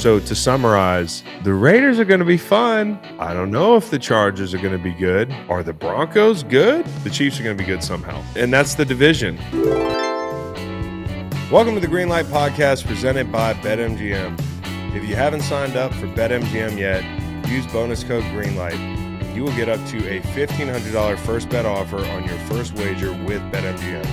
So to summarize, the Raiders are going to be fun. I don't know if the Chargers are going to be good. Are the Broncos good? The Chiefs are going to be good somehow. And that's the division. Welcome to the Greenlight Podcast presented by BetMGM. If you haven't signed up for BetMGM yet, use bonus code Greenlight. You will get up to a $1,500 first bet offer on your first wager with BetMGM.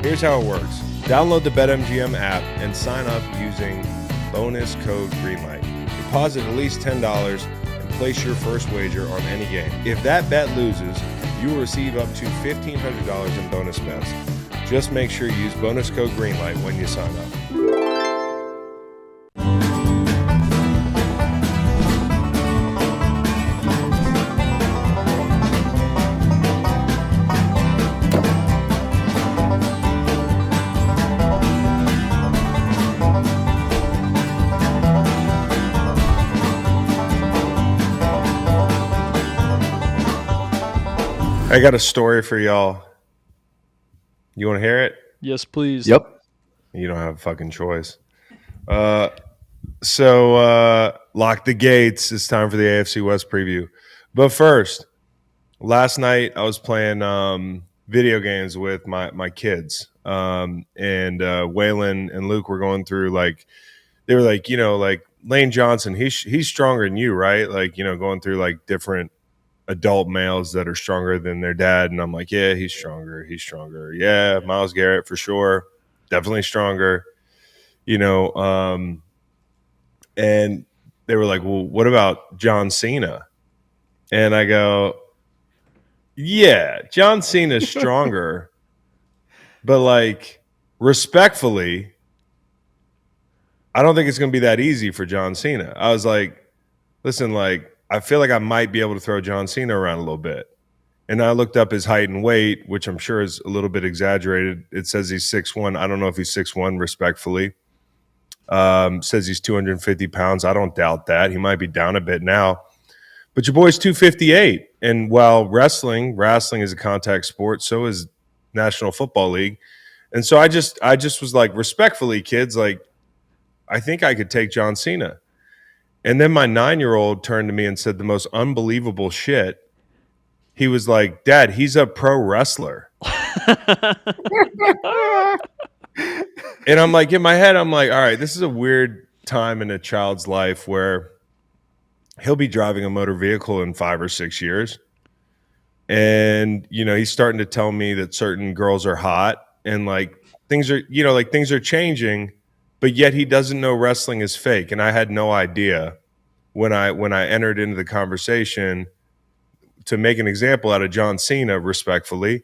Here's how it works. Download the BetMGM app and sign up using bonus code Greenlight. Deposit at least $10 and place your first wager on any game. If that bet loses, you will receive up to $1,500 in bonus bets. Just make sure you use bonus code Greenlight when you sign up. I got a story for y'all. You want to hear it? Yes, please. Yep. You don't have a fucking choice. Lock the gates. It's time for the AFC West preview. But first, last night I was playing video games with my kids. And Waylon and Luke were going through, they were like, Lane Johnson, he's stronger than you, right? Going through different adult males that are stronger than their dad. And I'm like, yeah, he's stronger. Yeah, Myles Garrett for sure. Definitely stronger. And they were like, well, what about John Cena? And I go, yeah, John Cena's stronger. But respectfully, I don't think it's going to be that easy for John Cena. I was like, listen, I feel like I might be able to throw John Cena around a little bit. And I looked up his height and weight, which I'm sure is a little bit exaggerated. It says he's 6'1". I don't know if he's 6'1", respectfully. Says he's 250 pounds. I don't doubt that. He might be down a bit now. But your boy's 258. And while wrestling is a contact sport, so is National Football League. And so I just was like, respectfully, kids, I think I could take John Cena. And then my 9-year-old turned to me and said the most unbelievable shit. He was like, Dad, he's a pro wrestler. And I'm like, in my head, I'm like, all right, this is a weird time in a child's life where he'll be driving a motor vehicle in 5 or 6 years. And, he's starting to tell me that certain girls are hot and things are changing. But yet he doesn't know wrestling is fake. And I had no idea when I entered into the conversation to make an example out of John Cena, respectfully,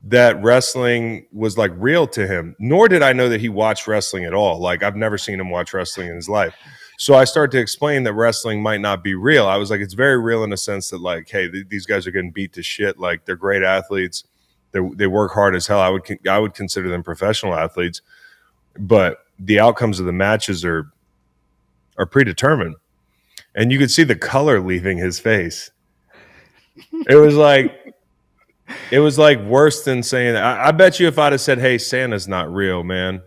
that wrestling was real to him. Nor did I know that he watched wrestling at all. I've never seen him watch wrestling in his life. So I started to explain that wrestling might not be real. I was like, it's very real in the sense that hey, these guys are getting beat to shit. They're great athletes. They work hard as hell. I would consider them professional athletes. But the outcomes of the matches are predetermined. And you could see the color leaving his face. It was worse than saying that. I bet you if I'd have said, hey, Santa's not real, man,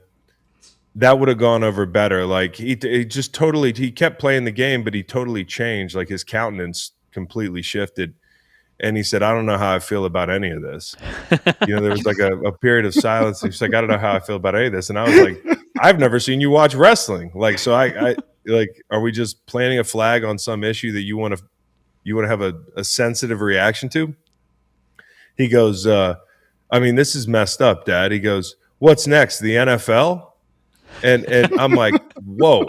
that would have gone over better. He kept playing the game, but he totally changed. His countenance completely shifted. And he said, I don't know how I feel about any of this. There was a period of silence. He's like, I don't know how I feel about any of this. And I was like, I've never seen you watch wrestling. So I are we just planting a flag on some issue that you want to have a sensitive reaction to? He goes, this is messed up, Dad. He goes, what's next? The NFL? And I'm like, whoa,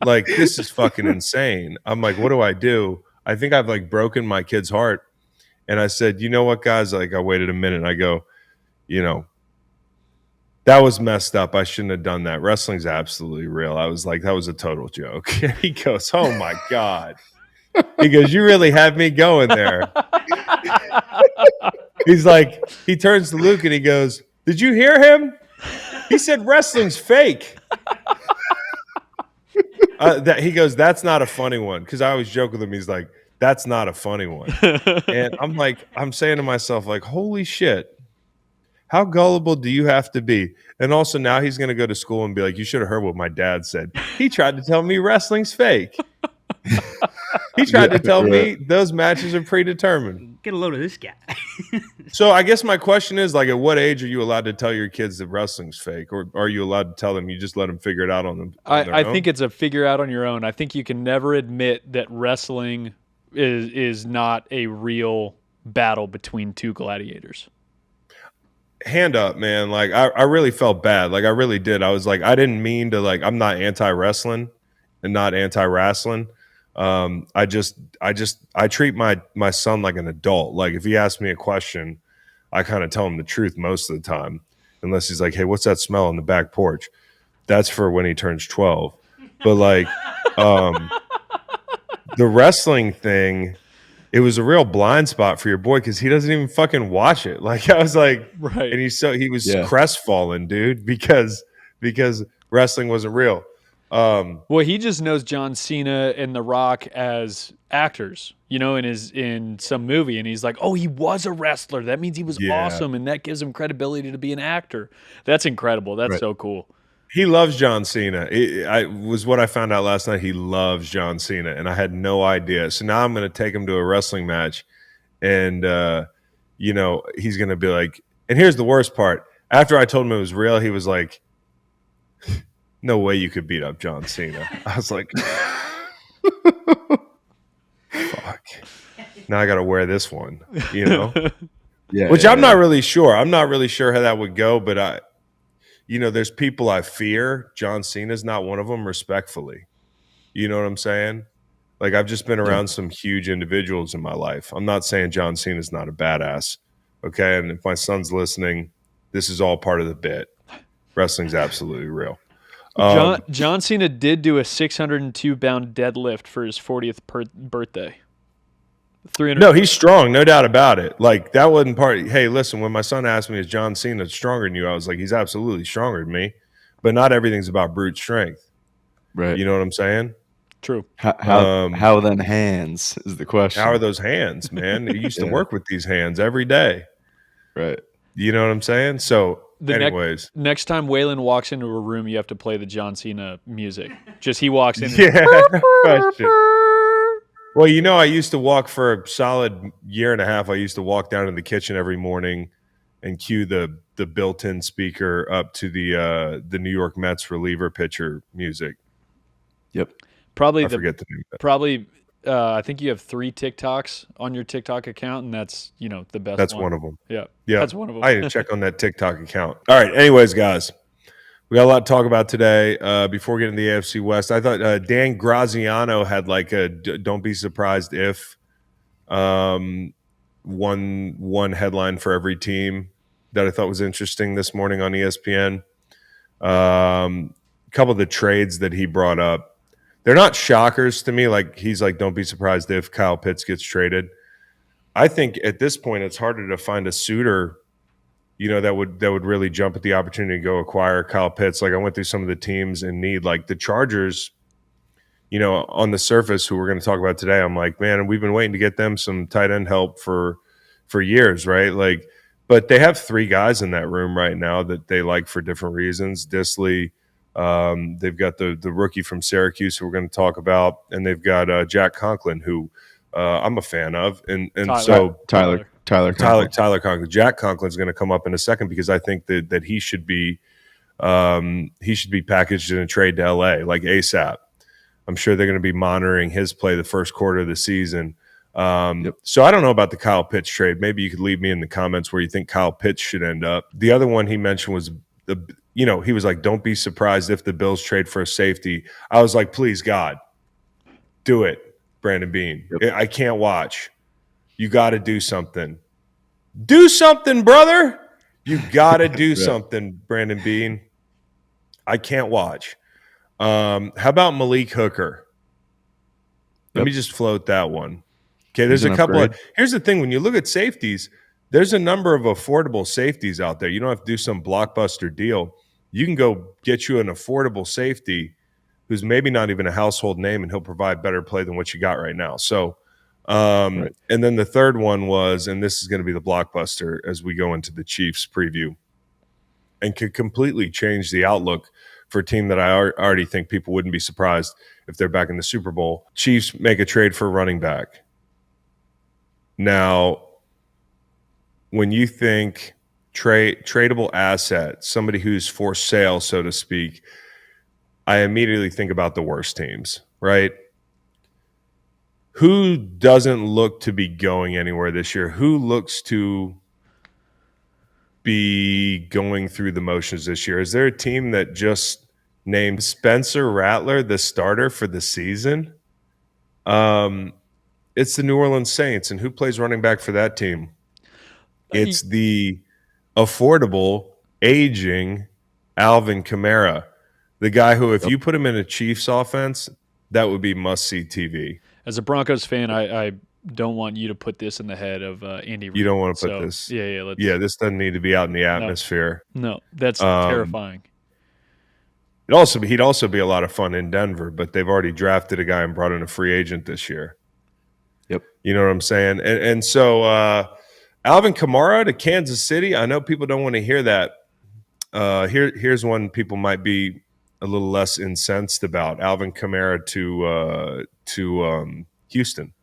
this is fucking insane. I'm like, what do I do? I think I've broken my kid's heart. And I said, you know what, guys? I waited a minute. And I go, that was messed up. I shouldn't have done that. Wrestling's absolutely real. I was like, that was a total joke. He goes, oh, my God. He goes, you really have me going there. He's like, he turns to Luke and he goes, did you hear him? He said wrestling's fake. He goes, that's not a funny one. Because I always joke with him. He's like, that's not a funny one. And I'm saying to myself, holy shit. How gullible do you have to be? And also now he's going to go to school and be like, you should have heard what my dad said. He tried to tell me wrestling's fake. He tried to tell me those matches are predetermined. Get a load of this guy. So I guess my question is, like, at what age are you allowed to tell your kids that wrestling's fake? Or are you allowed to tell them you just let them figure it out on them? I think it's a figure out on your own. I think you can never admit that wrestling is not a real battle between two gladiators. Hand up, man. Like, I really felt bad. Like, I really did. I was like, I didn't mean to, like, I'm not anti-wrestling and not anti-wrestling. I treat my son like an adult. Like, if he asks me a question, I kind of tell him the truth most of the time, unless he's like, hey, what's that smell on the back porch? That's for when he turns 12. But like, the wrestling thing, it was a real blind spot for your boy because he doesn't even fucking watch it. Like, I was like, right. And he was crestfallen, dude, because wrestling wasn't real. Well, he just knows John Cena and The Rock as actors, in some movie, and he's like, oh, he was a wrestler. That means he was awesome, and that gives him credibility to be an actor. That's incredible. That's so cool. He loves John Cena. Was what I found out last night. He loves John Cena, and I had no idea. So now I'm going to take him to a wrestling match, and he's going to be like. And here's the worst part. After I told him it was real, he was like, "No way you could beat up John Cena." I was like, "Fuck." Now I got to wear this one, Which I'm not really sure. I'm not really sure how that would go, but there's people I fear. John Cena's not one of them, respectfully. You know what I'm saying? Like, I've just been around some huge individuals in my life. I'm not saying John Cena's not a badass, okay? And if my son's listening, this is all part of the bit. Wrestling's absolutely real. John Cena did do a 602-pound deadlift for his 40th birthday. No, he's strong, no doubt about it. Like, that wasn't part. Hey, listen, when my son asked me, is John Cena stronger than you? I was like, he's absolutely stronger than me, but not everything's about brute strength. Right. You know what I'm saying? True. How then hands is the question. How are those hands, man? He used to work with these hands every day. Right. You know what I'm saying? So, anyways. Next time Waylon walks into a room, you have to play the John Cena music. Just he walks in. Well, I used to walk for a solid year and a half. I used to walk down to the kitchen every morning and cue the built-in speaker up to the New York Mets reliever pitcher music. Yep. I forget the name of that. I think you have 3 TikToks on your TikTok account, and that's the best. That's one of them. Yeah, that's one of them. I didn't check on that TikTok account. All right. Anyways, guys. We got a lot to talk about today. Before getting to the AFC West, I thought Dan Graziano had like a "Don't be surprised if" one headline for every team that I thought was interesting this morning on ESPN. A couple of the trades that he brought up, they're not shockers to me. Like, he's like, "Don't be surprised if Kyle Pitts gets traded." I think at this point it's harder to find a suitor that would really jump at the opportunity to go acquire Kyle Pitts. Like, I went through some of the teams in need, like the Chargers, on the surface, who we're going to talk about today. I'm like, man, we've been waiting to get them some tight end help for years, right? Like, but they have 3 guys in that room right now that they like for different reasons. Disley, they've got the rookie from Syracuse who we're going to talk about, and they've got Jack Conklin, who I'm a fan of, and Tyler Conklin. Jack Conklin's going to come up in a second because I think that he should be packaged in a trade to LA like ASAP. I'm sure they're going to be monitoring his play the first quarter of the season. So I don't know about the Kyle Pitts trade. Maybe you could leave me in the comments where you think Kyle Pitts should end up. The other one he mentioned was he was like, "Don't be surprised if the Bills trade for a safety." I was like, please God, do it, Brandon Beane. Yep. I can't watch. You got to do something. Do something, brother. You got to do something, Brandon Beane. I can't watch. How about Malik Hooker? Let me just float that one. Okay, there's a couple of – here's the thing. When you look at safeties, there's a number of affordable safeties out there. You don't have to do some blockbuster deal. You can go get you an affordable safety who's maybe not even a household name, and he'll provide better play than what you got right now. So And then the third one was, and this is going to be the blockbuster as we go into the Chiefs preview, and could completely change the outlook for a team that I already think people wouldn't be surprised if they're back in the Super Bowl. Chiefs make a trade for a running back. Now, when you think tradable asset, somebody who's for sale, so to speak, I immediately think about the worst teams, right? Who doesn't look to be going anywhere this year? Who looks to be going through the motions this year? Is there a team that just named Spencer Rattler the starter for the season? It's the New Orleans Saints. And who plays running back for that team? It's the affordable, aging Alvin Kamara, the guy who, if you put him in a Chiefs offense, that would be must-see TV. As a Broncos fan, I don't want you to put this in the head of Andy Reid. You don't want to put this. Yeah, this doesn't need to be out in the atmosphere. No, that's terrifying. He'd also be a lot of fun in Denver, but they've already drafted a guy and brought in a free agent this year. Yep. You know what I'm saying? And so Alvin Kamara to Kansas City, I know people don't want to hear that. Here's one people might be a little less incensed about. Alvin Kamara to Houston.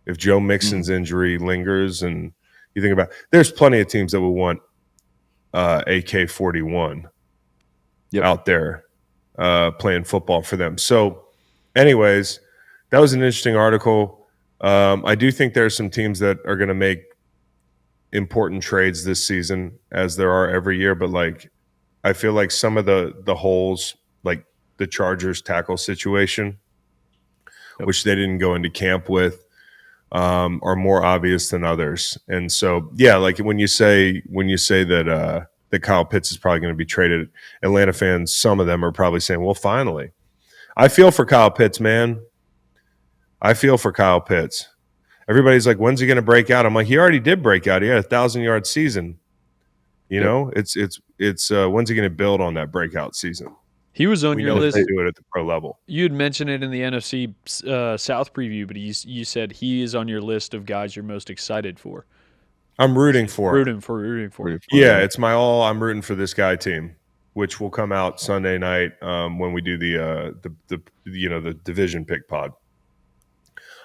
If Joe Mixon's injury lingers, and you think about, there's plenty of teams that will want AK-41 out there playing football for them. So anyways, that was an interesting article. I do think there are some teams that are going to make important trades this season, as there are every year, but like I feel like some of the holes, like the Chargers tackle situation, which they didn't go into camp with, are more obvious than others. And so, yeah, like when you say that that Kyle Pitts is probably going to be traded, Atlanta fans, some of them are probably saying, well, finally. I feel for Kyle Pitts, man. I feel for Kyle Pitts. Everybody's like, when's he going to break out? I'm like, he already did break out. He had a 1,000-yard season. You know, it's when's he going to build on that breakout season? He was on your list. Do it at the pro level. You had mentioned it in the NFC South preview, but you said he is on your list of guys you're most excited for. I'm rooting for. Rooting for. Yeah, it's my all. I'm rooting for this guy team, which will come out Sunday night when we do the division pick pod.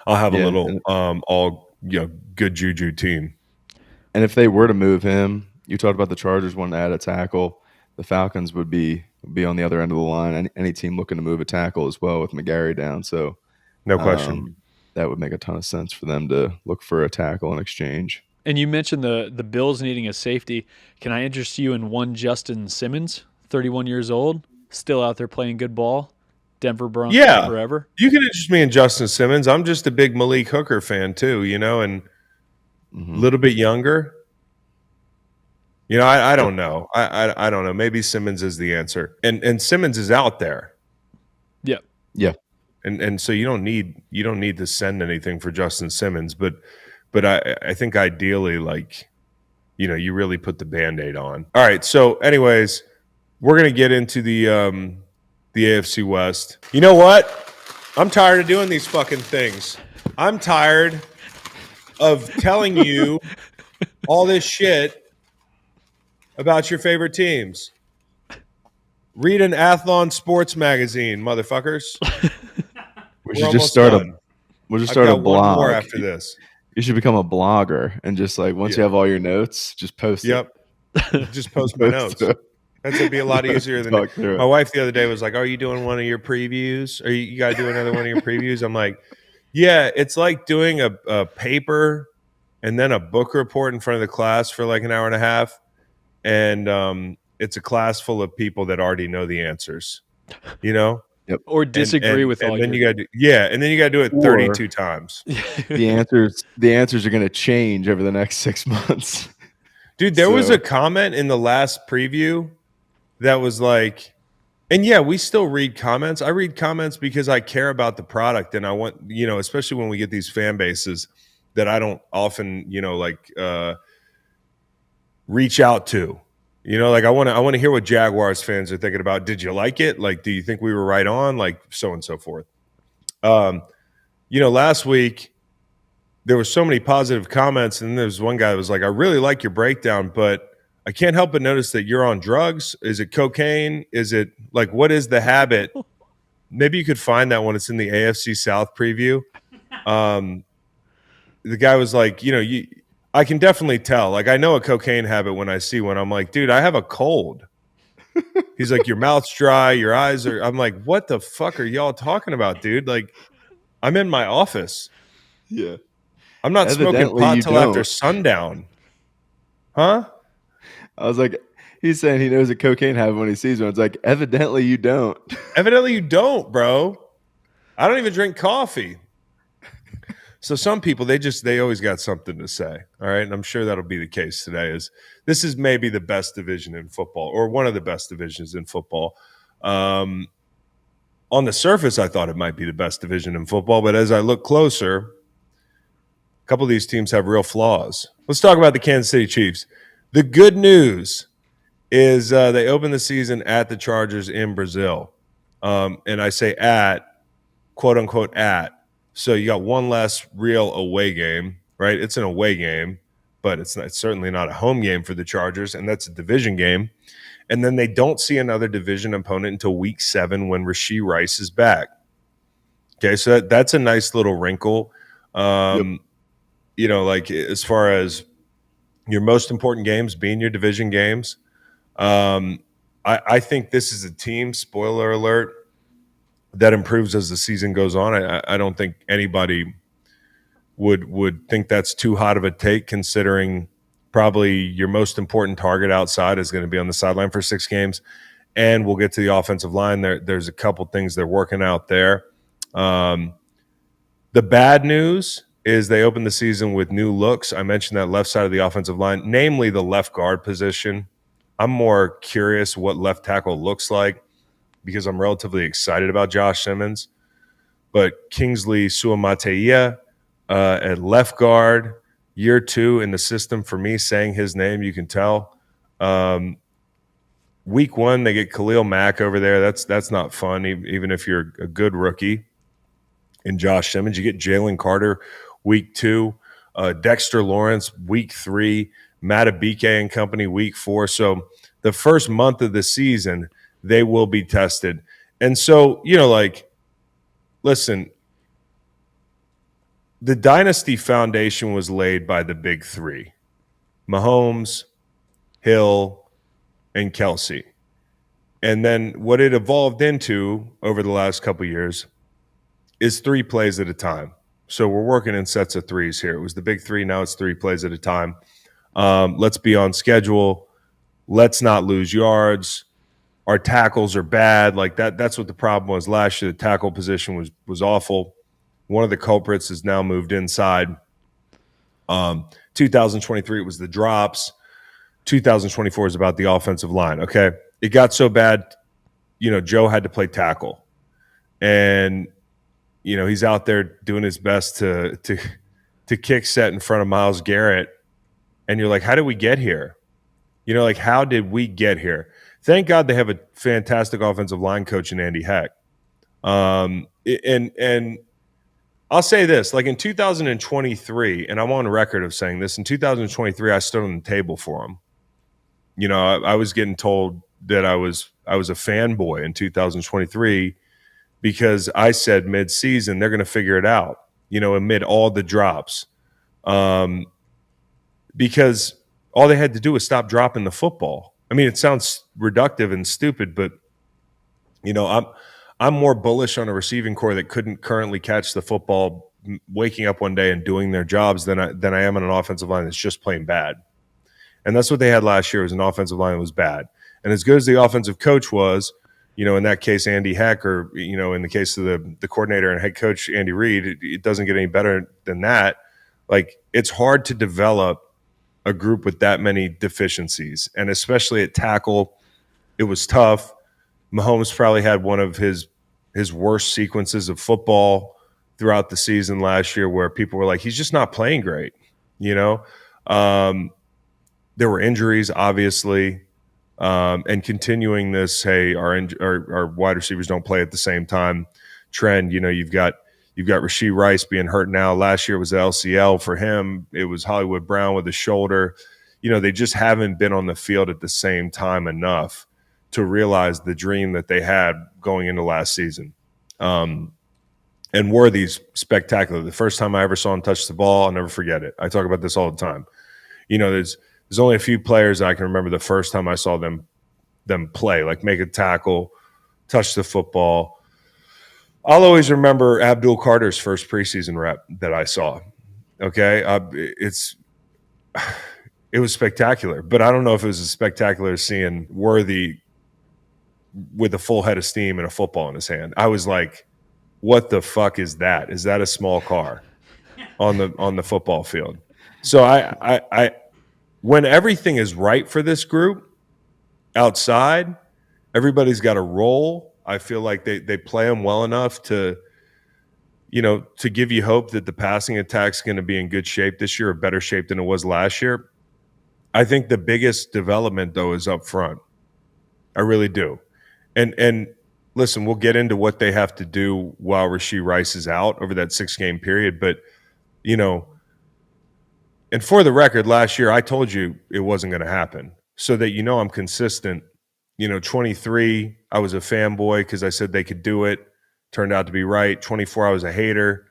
I'll have a little good juju team. And if they were to move him, you talked about the Chargers wanting to add a tackle. The Falcons would be on the other end of the line. Any team looking to move a tackle as well with McGarry down. So no question. That would make a ton of sense for them to look for a tackle in exchange. And you mentioned the Bills needing a safety. Can I interest you in one Justin Simmons, 31 years old, still out there playing good ball? Denver Broncos forever. You can interest me in Justin Simmons. I'm just a big Malik Hooker fan too, and a little bit younger. I don't know. I don't know. Maybe Simmons is the answer. And Simmons is out there. Yeah. Yeah. And so you don't need to send anything for Justin Simmons, but I think ideally, like, you really put the Band-Aid on. All right. So anyways, we're going to get into the AFC West. You know what? I'm tired of doing these fucking things. I'm tired of telling you all this shit about your favorite teams. Read an Athlon sports magazine, motherfuckers. We'll just start a blog. One more after this. You should become a blogger and just like once you have all your notes, just post it. Just post my notes. That's gonna be a lot easier than my wife the other day was like, "Are you doing one of your previews? Or you got to do another one of your previews?" I'm like, "Yeah, it's like doing a paper and then a book report in front of the class for like an hour and a half, and it's a class full of people that already know the answers, Yep. Or disagree with all. And then you got to do it 32 times. The answers are going to change over the next 6 months. Dude, there was a comment in the last preview that was like, and yeah, we still read comments. I read comments because I care about the product, and I want, especially when we get these fan bases that I don't often, reach out to. Like I want to hear what Jaguars fans are thinking about. Did you like it? Like, do you think we were right on? Like, so and so forth. Last week there were so many positive comments, and there was one guy that was like, I really like your breakdown, but I can't help but notice that you're on drugs. Is it cocaine? Is it like, what is the habit? Maybe you could find that when it's in the AFC South preview. The guy was like, I can definitely tell. Like, I know a cocaine habit when I see one. I'm like, dude, I have a cold. He's like, your mouth's dry, your eyes are. I'm like, what the fuck are y'all talking about, dude? Like, I'm in my office. Yeah. I'm not Evidently smoking pot you till after don't. sundown. Huh? I was like, he's saying he knows a cocaine habit when he sees one. It's like, evidently you don't. Evidently you don't, bro. I don't even drink coffee. So some people, they always got something to say. All right. And I'm sure that'll be the case today. This is maybe the best division in football, or one of the best divisions in football. On the surface, I thought it might be the best division in football, but as I look closer, a couple of these teams have real flaws. Let's talk about the Kansas City Chiefs. The good news is they opened the season at the Chargers in Brazil. And I say at, quote unquote, at. So you got one less real away game, right? It's an away game, but it's certainly not a home game for the Chargers, and that's a division game. And then they don't see another division opponent until week 7 when Rashee Rice is back. Okay, so that's a nice little wrinkle. Like as far as your most important games being your division games, I think this is a team, spoiler alert, that improves as the season goes on. I don't think anybody would think that's too hot of a take, considering probably your most important target outside is going to be on the sideline for 6 games. And we'll get to the offensive line. There's a couple things they're working out there. The bad news is they opened the season with new looks. I mentioned that left side of the offensive line, namely the left guard position. I'm more curious what left tackle looks like because I'm relatively excited about Josh Simmons. But Kingsley Suamataia at left guard, year 2 in the system for me, saying his name, you can tell. Week 1, they get Khalil Mack over there. That's not fun, even if you're a good rookie. And Josh Simmons, you get Jalen Carter week 2, Dexter Lawrence week 3, Matabike and company week 4. So the first month of the season, they will be tested. And so, listen, the dynasty foundation was laid by the big 3, Mahomes, Hill, and Kelce. And then what it evolved into over the last couple of years is 3 plays at a time. So we're working in sets of 3s here. It was the big 3. Now it's 3 plays at a time. Let's be on schedule. Let's not lose yards. Our tackles are bad. Like that's what the problem was last year. The tackle position was awful. One of the culprits has now moved inside. 2023, it was the drops. 2024 is about the offensive line. Okay. It got so bad, Joe had to play tackle. And he's out there doing his best to kick set in front of Myles Garrett. And you're like, how did we get here? How did we get here? Thank God they have a fantastic offensive line coach in Andy Heck. And I'll say this, like in 2023, and I'm on record of saying this, in 2023, I stood on the table for him. I was getting told that I was a fanboy in 2023 because I said mid-season they're going to figure it out, amid all the drops. Because all they had to do was stop dropping the football. I mean, it sounds reductive and stupid, but I'm more bullish on a receiving core that couldn't currently catch the football, waking up one day and doing their jobs than I am on an offensive line that's just plain bad. And that's what they had last year, was an offensive line that was bad. And as good as the offensive coach was, in that case, Andy Heck, or, in the case of the coordinator and head coach, Andy Reid, it doesn't get any better than that. Like, it's hard to develop a group with that many deficiencies. And especially at tackle, it was tough. Mahomes probably had one of his worst sequences of football throughout the season last year, where people were like, he's just not playing great. There were injuries, obviously, and continuing this, hey, our wide receivers don't play at the same time trend. You've got You've got Rashee Rice being hurt now. Last year was the LCL for him. It was Hollywood Brown with a shoulder. They just haven't been on the field at the same time enough to realize the dream that they had going into last season. And Worthy's spectacular. The first time I ever saw him touch the ball, I'll never forget it. I talk about this all the time. There's only a few players I can remember the first time I saw them play, like make a tackle, touch the football. I'll always remember Abdul Carter's first preseason rep that I saw. Okay, it was spectacular, but I don't know if it was as spectacular as seeing Worthy with a full head of steam and a football in his hand. I was like, what the fuck is that? Is that a small car on the football field? So I when everything is right for this group outside, everybody's got a role. I feel like they play them well enough to give you hope that the passing attack's going to be in good shape this year, or better shape than it was last year. I think the biggest development, though, is up front. I really do. And listen, we'll get into what they have to do while Rashee Rice is out over that 6-game period. But, and for the record, last year I told you it wasn't going to happen, so that I'm consistent. 23, I was a fanboy because I said they could do it. Turned out to be right. 24, I was a hater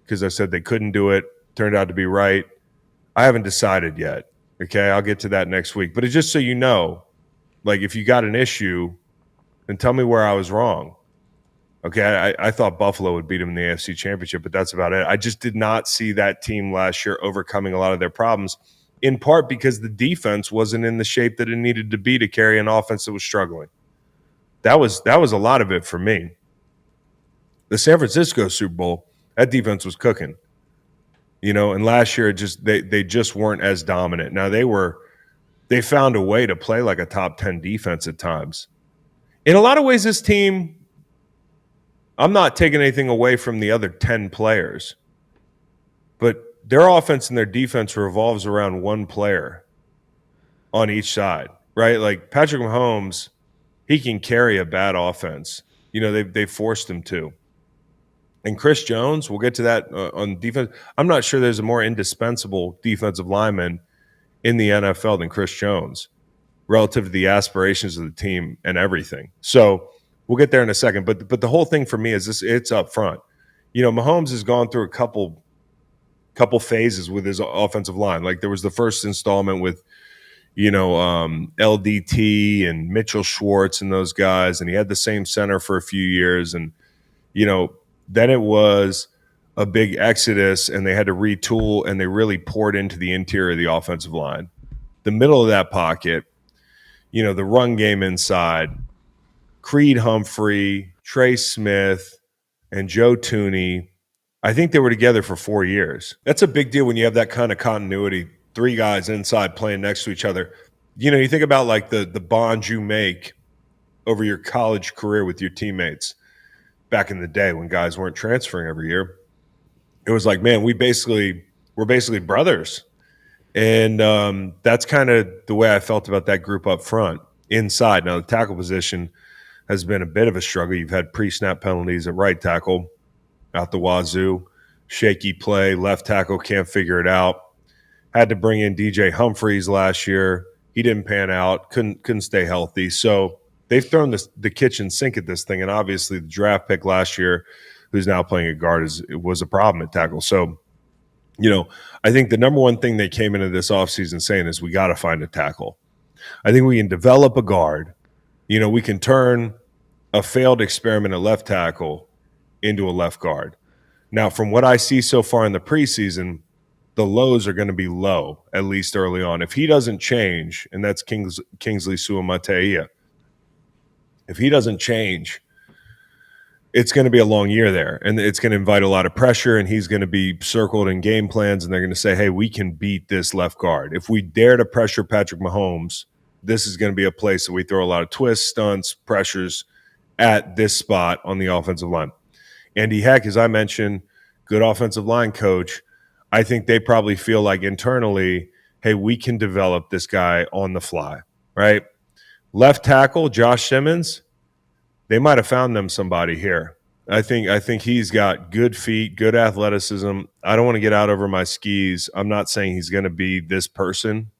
because I said they couldn't do it. Turned out to be right. I haven't decided yet. Okay, I'll get to that next week. But it's just so you know, like, if you got an issue, then tell me where I was wrong. Okay, I thought Buffalo would beat them in the AFC Championship, but that's about it. I just did not see that team last year overcoming a lot of their problems, in part because the defense wasn't in the shape that it needed to be to carry an offense that was struggling. That was a lot of it for me. The San Francisco Super Bowl, that defense was cooking. And last year they just weren't as dominant. Now they found a way to play like a top 10 defense at times. In a lot of ways, this team, I'm not taking anything away from the other 10 players, but their offense and their defense revolves around one player on each side, right? Like Patrick Mahomes, he can carry a bad offense. They forced him to. And Chris Jones, we'll get to that on defense. I'm not sure there's a more indispensable defensive lineman in the NFL than Chris Jones relative to the aspirations of the team and everything. So we'll get there in a second. But the whole thing for me is this: it's up front. Mahomes has gone through a couple phases with his offensive line. Like there was the first installment with, LDT and Mitchell Schwartz and those guys, and he had the same center for a few years. And, then it was a big exodus, and they had to retool, and they really poured into the interior of the offensive line. The middle of that pocket, the run game inside, Creed Humphrey, Trey Smith, and Joe Tooney, I think they were together for 4 years. That's a big deal when you have that kind of continuity, 3 guys inside playing next to each other. You think about like the bond you make over your college career with your teammates back in the day when guys weren't transferring every year. It was like, man, we're basically brothers. And that's kind of the way I felt about that group up front. Inside, now the tackle position has been a bit of a struggle. You've had pre-snap penalties at right tackle out the wazoo, shaky play, left tackle can't figure it out. Had to bring in DJ Humphries last year. He didn't pan out, couldn't stay healthy. So they've thrown the kitchen sink at this thing, and obviously the draft pick last year, who's now playing at guard, was a problem at tackle. So, I think the number one thing they came into this offseason saying is we got to find a tackle. I think we can develop a guard. We can turn a failed experiment at left tackle into a left guard. Now, from what I see so far in the preseason, the lows are going to be low, at least early on. If he doesn't change, and that's Kingsley Suamataia, if he doesn't change, it's going to be a long year there, and it's going to invite a lot of pressure, and he's going to be circled in game plans, and they're going to say, hey, we can beat this left guard. If we dare to pressure Patrick Mahomes, this is going to be a place that we throw a lot of twists, stunts, pressures at this spot on the offensive line. Andy Heck, as I mentioned, good offensive line coach. I think they probably feel like internally, hey, we can develop this guy on the fly, right? Left tackle, Josh Simmons, they might have found them somebody here. I think he's got good feet, good athleticism. I don't want to get out over my skis. I'm not saying he's going to be this person,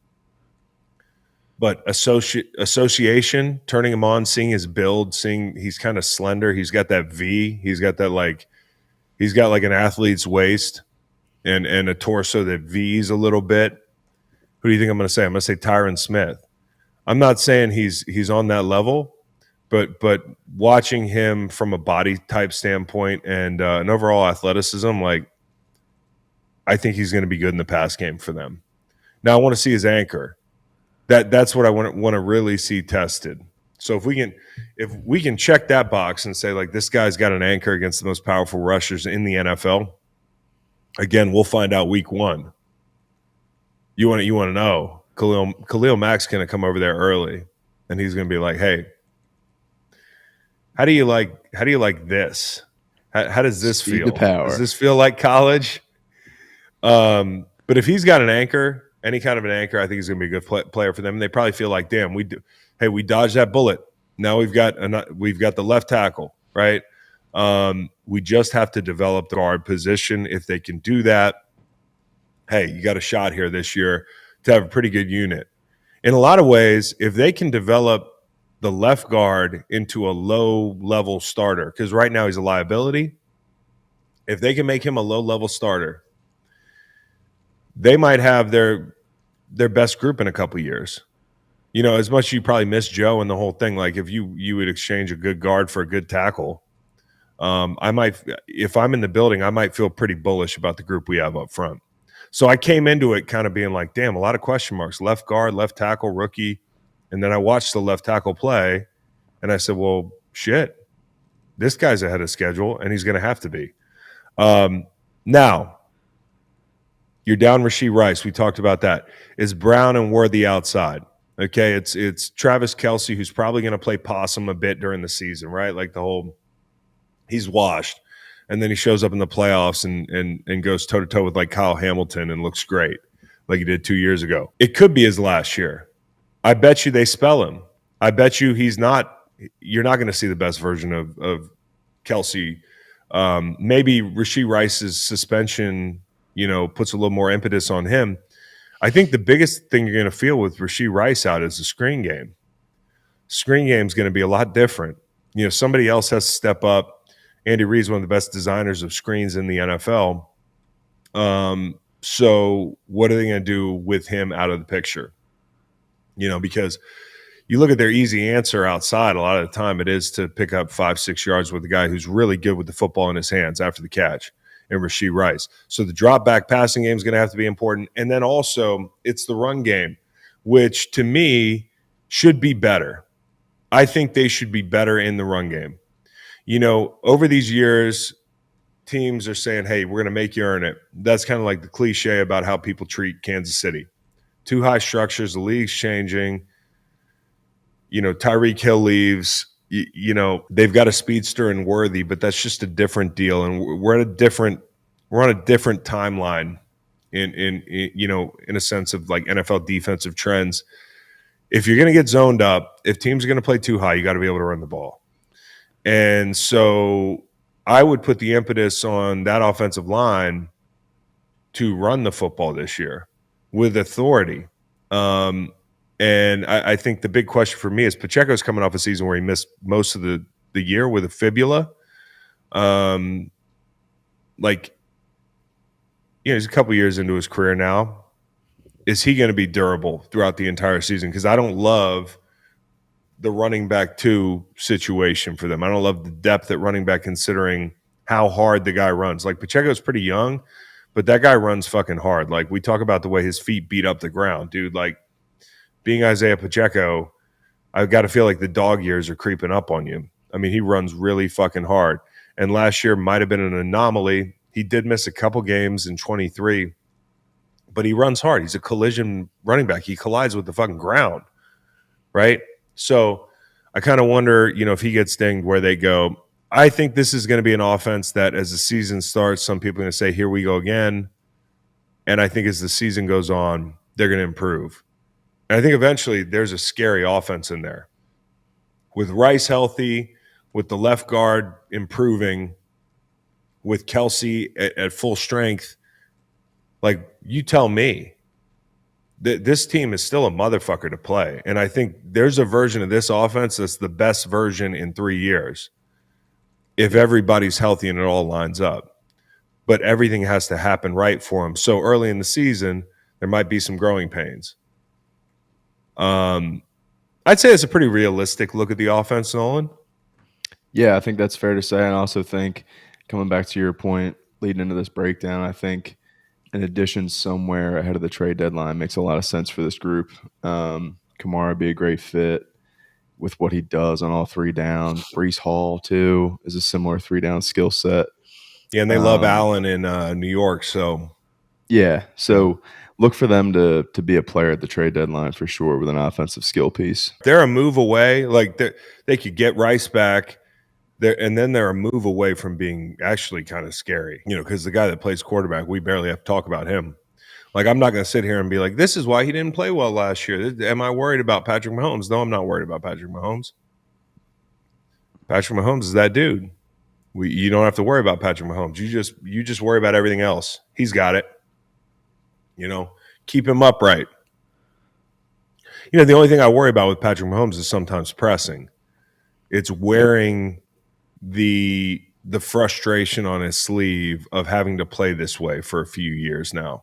but association, turning him on, seeing his build, seeing he's kind of slender. He's got that V. He's got an athlete's waist and a torso that V's a little bit. Who do you think I'm going to say? I'm going to say Tyron Smith. I'm not saying he's on that level, but watching him from a body type standpoint and an overall athleticism, like I think he's going to be good in the pass game for them. Now I want to see his anchor. That's what I want to really see tested. So if we can check that box and say like this guy's got an anchor against the most powerful rushers in the NFL, again we'll find out week 1. You want to know Khalil Mack's going to come over there early, and he's going to be like, "Hey, how do you like this? How does this Speed feel? to power. Does this feel like college?" But if he's got an anchor, any kind of an anchor, I think he's going to be a good player for them. And they probably feel like, "Damn, we dodged that bullet. Now we've got the left tackle, right? We just have to develop the guard position. If they can do that, hey, you got a shot here this year to have a pretty good unit." In a lot of ways, if they can develop the left guard into a low-level starter, because right now he's a liability, if they can make him a low-level starter, they might have their best group in a couple years. You know, as much as you probably miss Joe and the whole thing, like if you would exchange a good guard for a good tackle, I might, if I'm in the building, I might feel pretty bullish about the group we have up front. So I came into it kind of being like, damn, a lot of question marks. Left guard, left tackle, rookie. And then I watched the left tackle play, and I said, well, shit, this guy's ahead of schedule, and he's going to have to be. Now, you're down Rashee Rice. We talked about that. Is Brown and Worthy outside? Okay, it's Travis Kelce, who's probably going to play possum a bit during the season, right? Like he's washed. And then he shows up in the playoffs and goes toe-to-toe with like Kyle Hamilton and looks great like he did 2 years ago. It could be his last year. I bet you they spell him. I bet you you're not going to see the best version of Kelce. Maybe Rashee Rice's suspension, puts a little more impetus on him. I think the biggest thing you're going to feel with Rashee Rice out is the screen game. Screen game is going to be a lot different. Somebody else has to step up. Andy Reid's one of the best designers of screens in the NFL. So what are they going to do with him out of the picture? Because you look at their easy answer outside, a lot of the time it is to pick up 5-6 yards with a guy who's really good with the football in his hands after the catch, and Rashee Rice. So the drop back passing game is going to have to be important. And then also it's the run game, which to me should be better. I think they should be better in the run game. Over these years, teams are saying, hey, we're going to make you earn it. That's kind of like the cliche about how people treat Kansas City. Too high structures, the league's changing. Tyreek Hill leaves. They've got a speedster in Worthy, but that's just a different deal. And we're on a different timeline in a sense of like NFL defensive trends. If you're going to get zoned up, if teams are going to play too high, you got to be able to run the ball. And so I would put the impetus on that offensive line to run the football this year with authority. And I think the big question for me is Pacheco's coming off a season where he missed most of the year with a fibula. He's a couple years into his career now. Is he going to be durable throughout the entire season? Because I don't love the running back 2 situation for them. I don't love the depth at running back considering how hard the guy runs. Like Pacheco's pretty young, but that guy runs fucking hard. Like we talk about the way his feet beat up the ground, dude. Like being Isaiah Pacheco, I've got to feel like the dog years are creeping up on you. I mean, he runs really fucking hard. And last year might have been an anomaly. He did miss a couple games in 23, but he runs hard. He's a collision running back. He collides with the fucking ground, right? So I kind of wonder, if he gets dinged, where they go. I think this is going to be an offense that as the season starts, some people are going to say, here we go again. And I think as the season goes on, they're going to improve. And I think eventually there's a scary offense in there. With Rice healthy, with the left guard improving, with Kelce at full strength, like, you tell me that this team is still a motherfucker to play. And I think there's a version of this offense that's the best version in 3 years if everybody's healthy and it all lines up. But everything has to happen right for them. So early in the season, there might be some growing pains. I'd say it's a pretty realistic look at the offense, Nolan. Yeah, I think that's fair to say. And I also think, coming back to your point leading into this breakdown, I think an addition somewhere ahead of the trade deadline makes a lot of sense for this group. Kamara would be a great fit with what he does on all 3 down. Breece Hall, too, is a similar 3-down skill set. Yeah, and they love Allen in New York. So, yeah. So look for them to be a player at the trade deadline for sure with an offensive skill piece. They're a move away. Like, they could get Rice back. And then they're a move away from being actually kind of scary, because the guy that plays quarterback, we barely have to talk about him. Like, I'm not going to sit here and be like, this is why he didn't play well last year. Am I worried about Patrick Mahomes? No, I'm not worried about Patrick Mahomes. Patrick Mahomes is that dude. You don't have to worry about Patrick Mahomes. You just worry about everything else. He's got it. Keep him upright. The only thing I worry about with Patrick Mahomes is sometimes pressing. It's wearing the frustration on his sleeve of having to play this way for a few years now.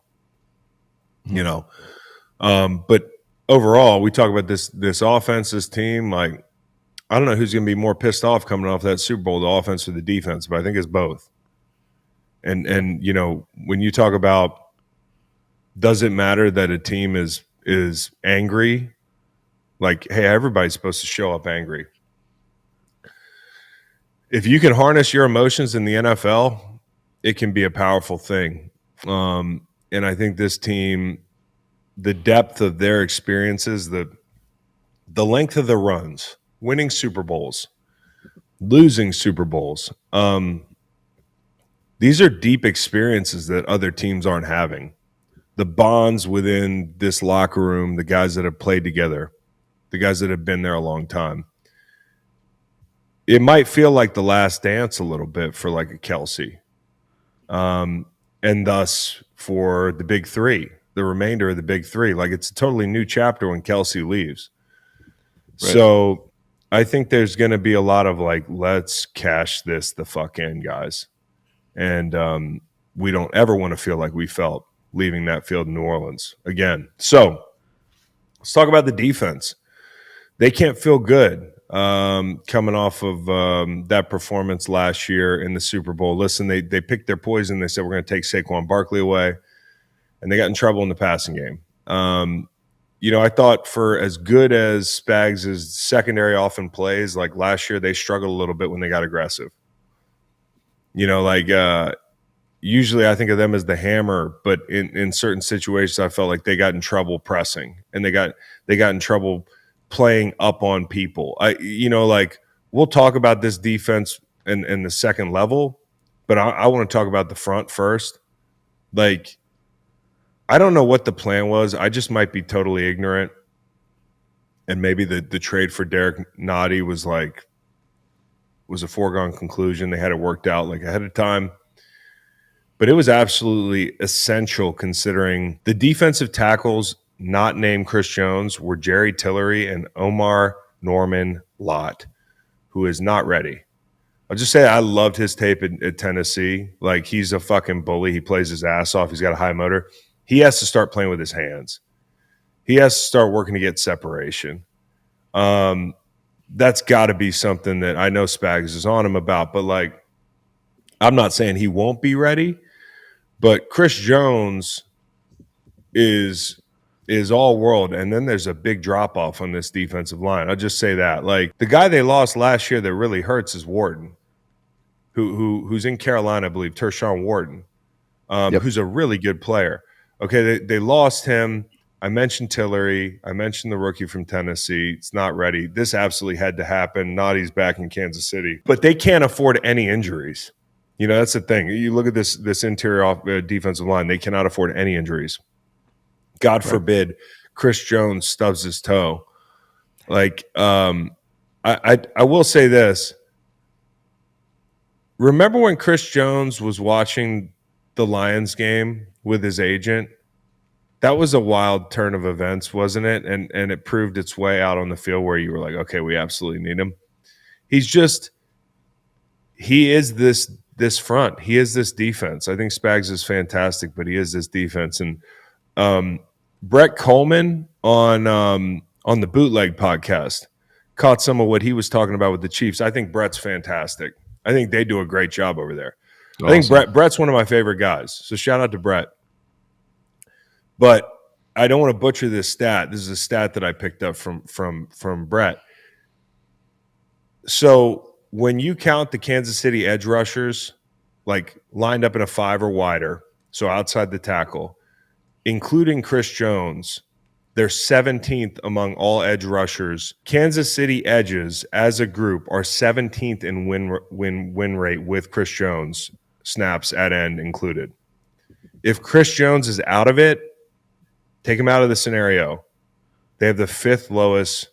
But overall, we talk about this offense, this team. Like, I don't know who's going to be more pissed off coming off that Super Bowl, the offense or the defense, but I think it's both. And when you talk about, does it matter that a team is angry? Like, hey, everybody's supposed to show up angry. If you can harness your emotions in the NFL, it can be a powerful thing. And I think this team, the depth of their experiences, the length of the runs, winning Super Bowls, losing Super Bowls, these are deep experiences that other teams aren't having. The bonds within this locker room, the guys that have played together, the guys that have been there a long time. It might feel like the last dance a little bit for like a Kelce. And thus for the big 3, the remainder of the big 3. Like, it's a totally new chapter when Kelce leaves. Right. So I think there's going to be a lot of like, let's cash this the fuck in, guys. And we don't ever want to feel like we felt leaving that field in New Orleans again. So let's talk about the defense. They can't feel good coming off of that performance last year in the Super Bowl. Listen, they picked their poison. They said, we're going to take Saquon Barkley away, and they got in trouble in the passing game. I thought for as good as Spags' secondary often plays, like last year, they struggled a little bit when they got aggressive. Usually I think of them as the hammer, but in certain situations, I felt like they got in trouble pressing, and they got in trouble playing up on people. We'll talk about this defense in the second level, but I want to talk about the front first. Like, I don't know what the plan was. I just might be totally ignorant. And maybe the trade for Derek Nottie was a foregone conclusion. They had it worked out like ahead of time. But it was absolutely essential, considering the defensive tackles not named Chris Jones were Jerry Tillery and Omar Norman Lott, who is not ready. I'll just say I loved his tape at Tennessee. Like, he's a fucking bully. He plays his ass off. He's got a high motor. He has to start playing with his hands. He has to start working to get separation. That's got to be something that I know Spags is on him about. But, like, I'm not saying he won't be ready. But Chris Jones is all world, and then there's a big drop off on this defensive line. I'll just say that. Like, the guy they lost last year that really hurts is Wharton, who's in Carolina, I believe, Tershawn Wharton, who's a really good player. Okay, they lost him. I mentioned Tillery. I mentioned the rookie from Tennessee. It's not ready. This absolutely had to happen. Naughtie's back in Kansas City, but they can't afford any injuries. That's the thing. You look at this interior defensive line; they cannot afford any injuries. God forbid Chris Jones stubs his toe. Like, I will say this: remember when Chris Jones was watching the Lions game with his agent? That was a wild turn of events, wasn't it? And it proved its way out on the field where you were like, okay, we absolutely need him. He is this front. He is this defense. I think Spags is fantastic, but he is this defense. And Brett Coleman on the Bootleg podcast caught some of what he was talking about with the Chiefs. I think Brett's fantastic. I think they do a great job over there. Awesome. I think Brett's one of my favorite guys. So shout out to Brett. But I don't want to butcher this stat. This is a stat that I picked up from Brett. So when you count the Kansas City edge rushers, like lined up in a 5 or wider, so outside the tackle, including Chris Jones, they're 17th among all edge rushers. Kansas City edges as a group are 17th in win rate with Chris Jones snaps at end included. If Chris Jones is out of it, take him out of the scenario, they have the 5th lowest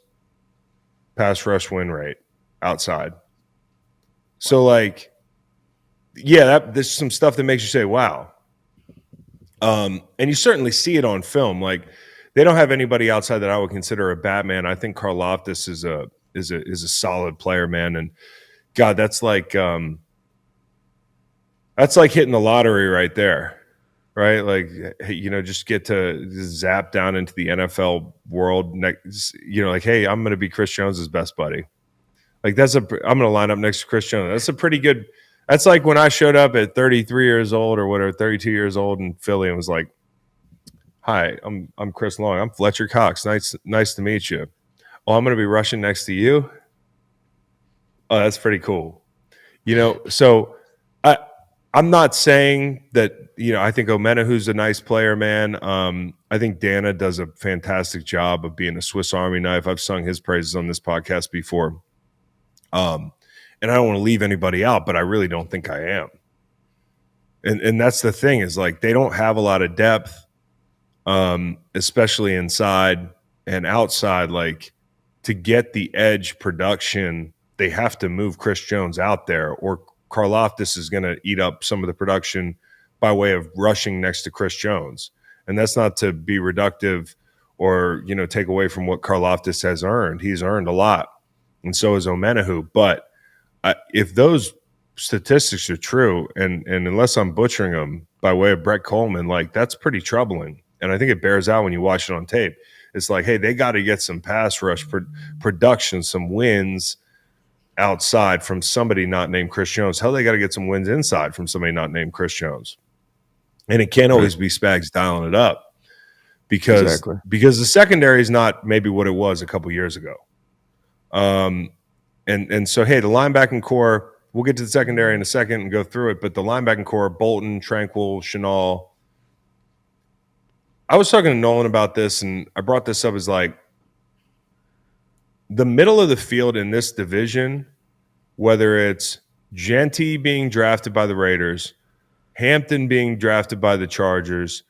pass rush win rate outside. So, like, yeah, there's some stuff that makes you say, wow. And you certainly see it on film. Like, they don't have anybody outside that I would consider a Batman. I think Karlaftis is a solid player, man. And God, that's like hitting the lottery right there. Right, like, just get to zap down into the NFL world. Like, hey, I'm going to be Chris Jones's best buddy. Like, I'm going to line up next to Chris Jones. That's a pretty good. That's like when I showed up at 33 years old or whatever, 32 years old in Philly, and was like, "Hi, I'm Chris Long. I'm Fletcher Cox. Nice to meet you. Oh, I'm going to be rushing next to you. Oh, that's pretty cool. So I'm not saying that. I think Omenahu's a nice player, man. I think Dana does a fantastic job of being a Swiss Army knife. I've sung his praises on this podcast before. And I don't want to leave anybody out, but I really don't think I am. And that's the thing is, like, they don't have a lot of depth, especially inside and outside. Like, to get the edge production, they have to move Chris Jones out there, or Karlaftis is going to eat up some of the production by way of rushing next to Chris Jones. And that's not to be reductive or, take away from what Karlaftis has earned. He's earned a lot, and so has Omenahu. But if those statistics are true, and unless I'm butchering them by way of Brett Coleman, like, that's pretty troubling. And I think it bears out when you watch it on tape. It's like, hey, they got to get some pass rush production, some wins outside from somebody not named Chris Jones. Hell, they got to get some wins inside from somebody not named Chris Jones. And it can't always be Spags dialing it up because the secondary is not maybe what it was a couple years ago. And so, hey, the linebacking core, we'll get to the secondary in a second and go through it, but the linebacking core, Bolton, Tranquil, Chenal. I was talking to Nolan about this, and I brought this up as, like, the middle of the field in this division, whether it's Jeanty being drafted by the Raiders, Hampton being drafted by the Chargers,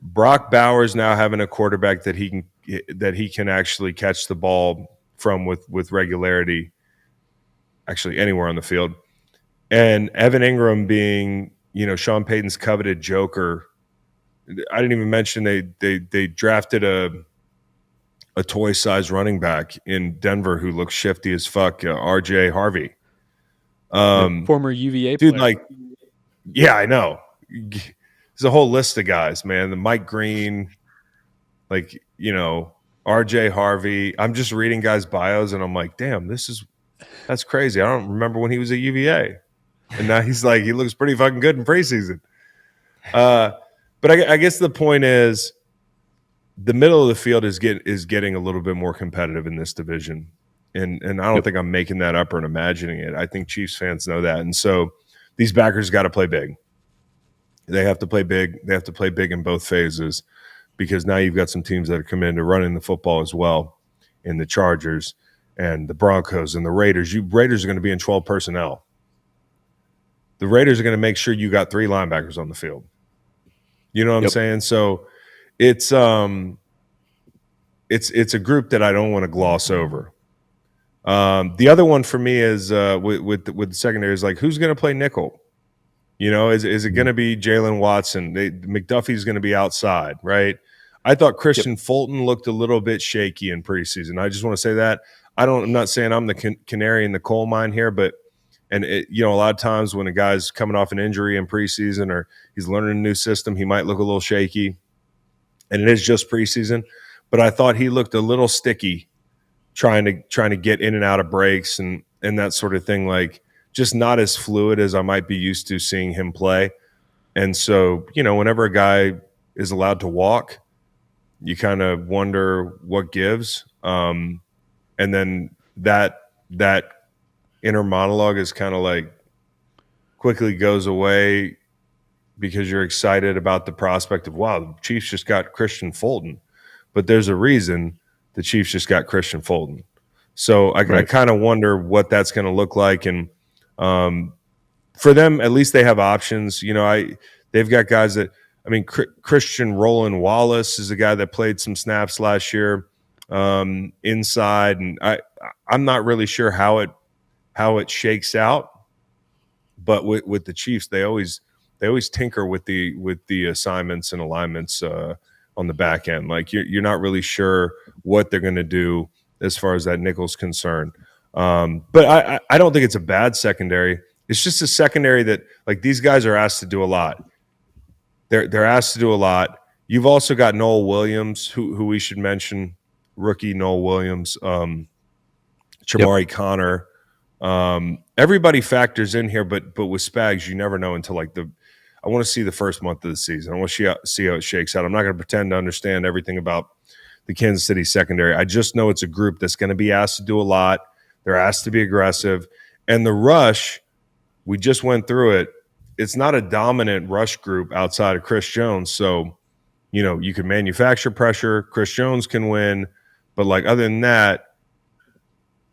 Brock Bowers now having a quarterback that he can actually catch the ball from with regularity, actually anywhere on the field, and Evan Ingram being, Sean Payton's coveted joker. I didn't even mention they drafted a toy-sized running back in Denver who looks shifty as fuck, RJ Harvey. Former UVA dude, player. Like, yeah, I know. There's a whole list of guys, man. The Mike Green, like, RJ Harvey. I'm just reading guys' bios, and I'm like, damn, that's crazy. I don't remember when he was at UVA. And now he looks pretty fucking good in preseason. But I guess the point is, the middle of the field is getting a little bit more competitive in this division. And I don't think I'm making that up or imagining it. I think Chiefs fans know that. And so these backers got to play big. They have to play big. They have to play big in both phases, because now you've got some teams that are coming into running the football as well, in the Chargers and the Broncos and the Raiders. Raiders are going to be in 12 personnel. The Raiders are going to make sure you got 3 linebackers on the field. You know what I'm saying? So it's a group that I don't want to gloss over. The other one for me is with the secondary is like, who's going to play nickel? You know, is it going to be Jalen Watson? McDuffie's going to be outside, right? I thought Christian Fulton looked a little bit shaky in preseason. I just want to say that. I'm not saying I'm the canary in the coal mine here, but a lot of times when a guy's coming off an injury in preseason or he's learning a new system, he might look a little shaky, and it is just preseason. But I thought he looked a little sticky, trying to get in and out of breaks and that sort of thing, like just not as fluid as I might be used to seeing him play. And so, whenever a guy is allowed to walk, you kind of wonder what gives. And then that inner monologue is kind of like quickly goes away because you're excited about the prospect of, wow, the Chiefs just got Christian Fulton. But there's a reason the Chiefs just got Christian Fulton. So I kind of wonder what that's going to look like. And for them, at least they have options. They've got guys that, Christian Roland Wallace is a guy that played some snaps last year inside. And I'm not really sure how it shakes out. But with the Chiefs, they always tinker with the assignments and alignments on the back end. Like you're not really sure what they're going to do as far as that nickel's concerned. But I don't think it's a bad secondary. It's just a secondary that, like, these guys are asked to do a lot. They're asked to do a lot. You've also got Noel Williams, who we should mention, rookie Noel Williams, Chamari Connor. Everybody factors in here, but with Spags, you never know until I want to see the first month of the season. I want to see how it shakes out. I'm not going to pretend to understand everything about the Kansas City secondary. I just know it's a group that's going to be asked to do a lot. They're asked to be aggressive. And the rush, we just went through it. It's not a dominant rush group outside of Chris Jones. So, you can manufacture pressure. Chris Jones can win. But, other than that,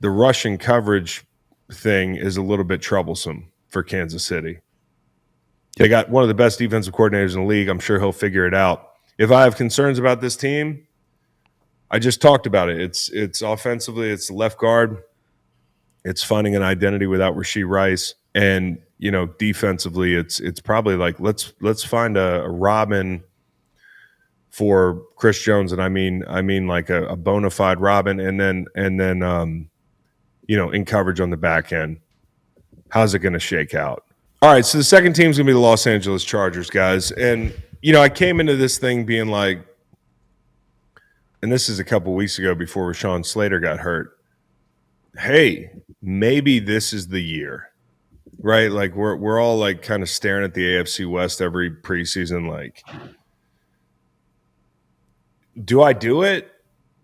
the rush and coverage thing is a little bit troublesome for Kansas City. They got one of the best defensive coordinators in the league. I'm sure he'll figure it out. If I have concerns about this team, I just talked about it. It's offensively, it's left guard. It's finding an identity without Rashee Rice. And, defensively, it's probably like let's find a Robin for Chris Jones. And I mean like a bona fide Robin, and then in coverage on the back end. How's it going to shake out? All right, so the second team's going to be the Los Angeles Chargers, guys. And, I came into this thing being like, and this is a couple weeks ago before Rashawn Slater got hurt, hey, maybe this is the year, right? Like we're all like kind of staring at the AFC West every preseason, like, do I do it?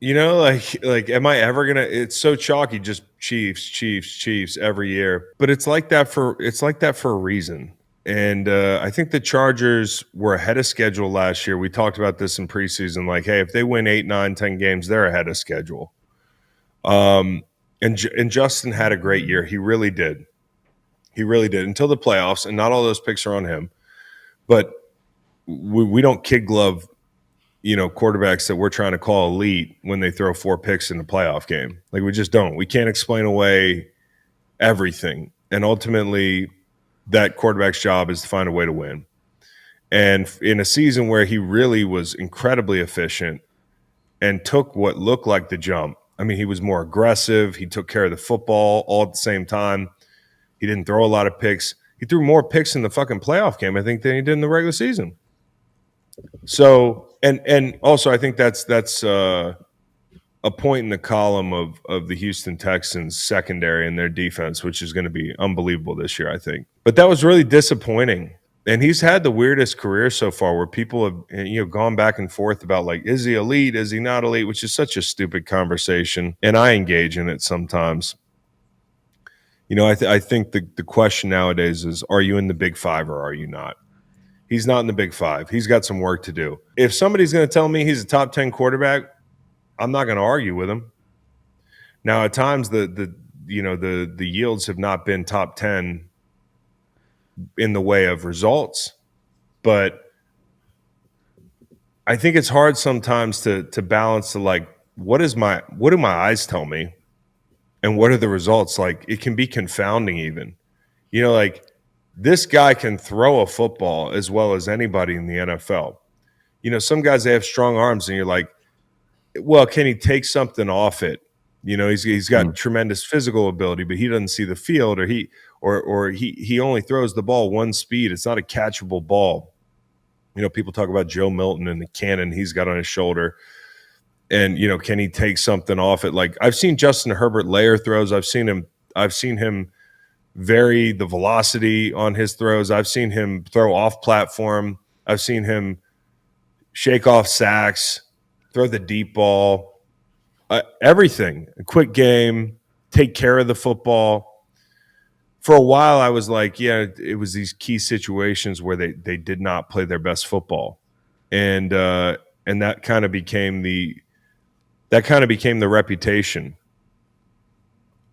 Am I ever gonna? It's so chalky, just Chiefs every year. But it's like that for a reason. And I think the Chargers were ahead of schedule last year. We talked about this in preseason. Like, hey, if they win 8, 9, 10 games, they're ahead of schedule. And Justin had a great year. He really did. He really did until the playoffs. And not all those picks are on him. But we don't kid glove quarterbacks that we're trying to call elite when they throw 4 picks in the playoff game. Like, we just don't. We can't explain away everything. And ultimately, that quarterback's job is to find a way to win. And in a season where he really was incredibly efficient and took what looked like the jump, he was more aggressive. He took care of the football all at the same time. He didn't throw a lot of picks. He threw more picks in the fucking playoff game, I think, than he did in the regular season. So, and also I think that's a point in the column of the Houston Texans secondary and their defense, which is going to be unbelievable this year, I think. But that was really disappointing. And he's had the weirdest career so far where people have gone back and forth about, like, is he elite? Is he not elite? Which is such a stupid conversation. And I engage in it sometimes. I think the question nowadays is, are you in the Big Five or are you not? He's not in the Big Five. He's got some work to do. If somebody's going to tell me he's a top 10 quarterback, I'm not going to argue with him. Now, at times the yields have not been top 10 in the way of results, but I think it's hard sometimes to balance what do my eyes tell me And what are the results? Like, it can be confounding even. You know, like, this guy can throw a football as well as anybody in the NFL. You know, some guys, they have strong arms, and you're like, well, can he take something off it? You know, he's got tremendous physical ability, but he doesn't see the field, or he only throws the ball one speed. It's not a catchable ball. You know, people talk about Joe Milton and the cannon he's got on his shoulder. And, you know, can he take something off it? Like, I've seen Justin Herbert layer throws. I've seen him vary the velocity on his throws. I've seen him throw off platform. I've seen him shake off sacks, throw the deep ball, everything. A quick game, take care of the football. For a while, I was like, yeah, it was these key situations where they did not play their best football, and that kind of became the reputation.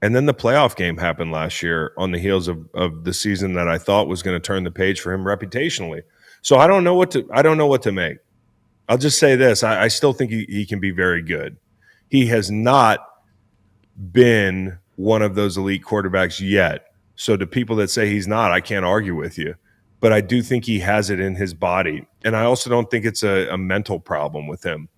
And then the playoff game happened last year on the heels of the season that I thought was going to turn the page for him reputationally. So I don't know what to make. I'll just say this. I still think he can be very good. He has not been one of those elite quarterbacks yet. So to people that say he's not, I can't argue with you. But I do think he has it in his body. And I also don't think it's a mental problem with him.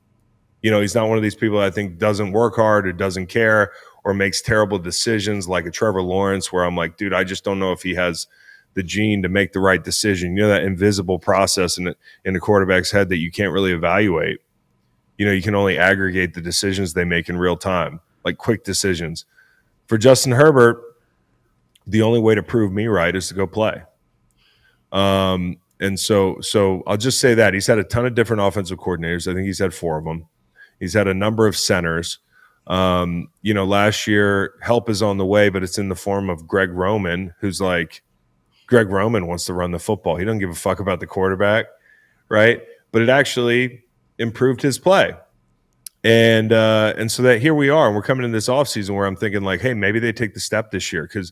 You know, he's not one of these people that I think doesn't work hard or doesn't care or makes terrible decisions like a Trevor Lawrence, where I'm like, dude, I just don't know if he has the gene to make the right decision. You know, that invisible process in the quarterback's head that you can't really evaluate. You know, you can only aggregate the decisions they make in real time, like quick decisions. For Justin Herbert, the only way to prove me right is to go play. And so I'll just say that he's had a ton of different offensive coordinators. I think he's had 4 of them. He's had a number of centers. You know, last year, help is on the way, but it's in the form of Greg Roman, who's like, Greg Roman wants to run the football. He doesn't give a fuck about the quarterback, right? But it actually improved his play. And so that here we are, and we're coming into this offseason where I'm thinking like, hey, maybe they take the step this year, because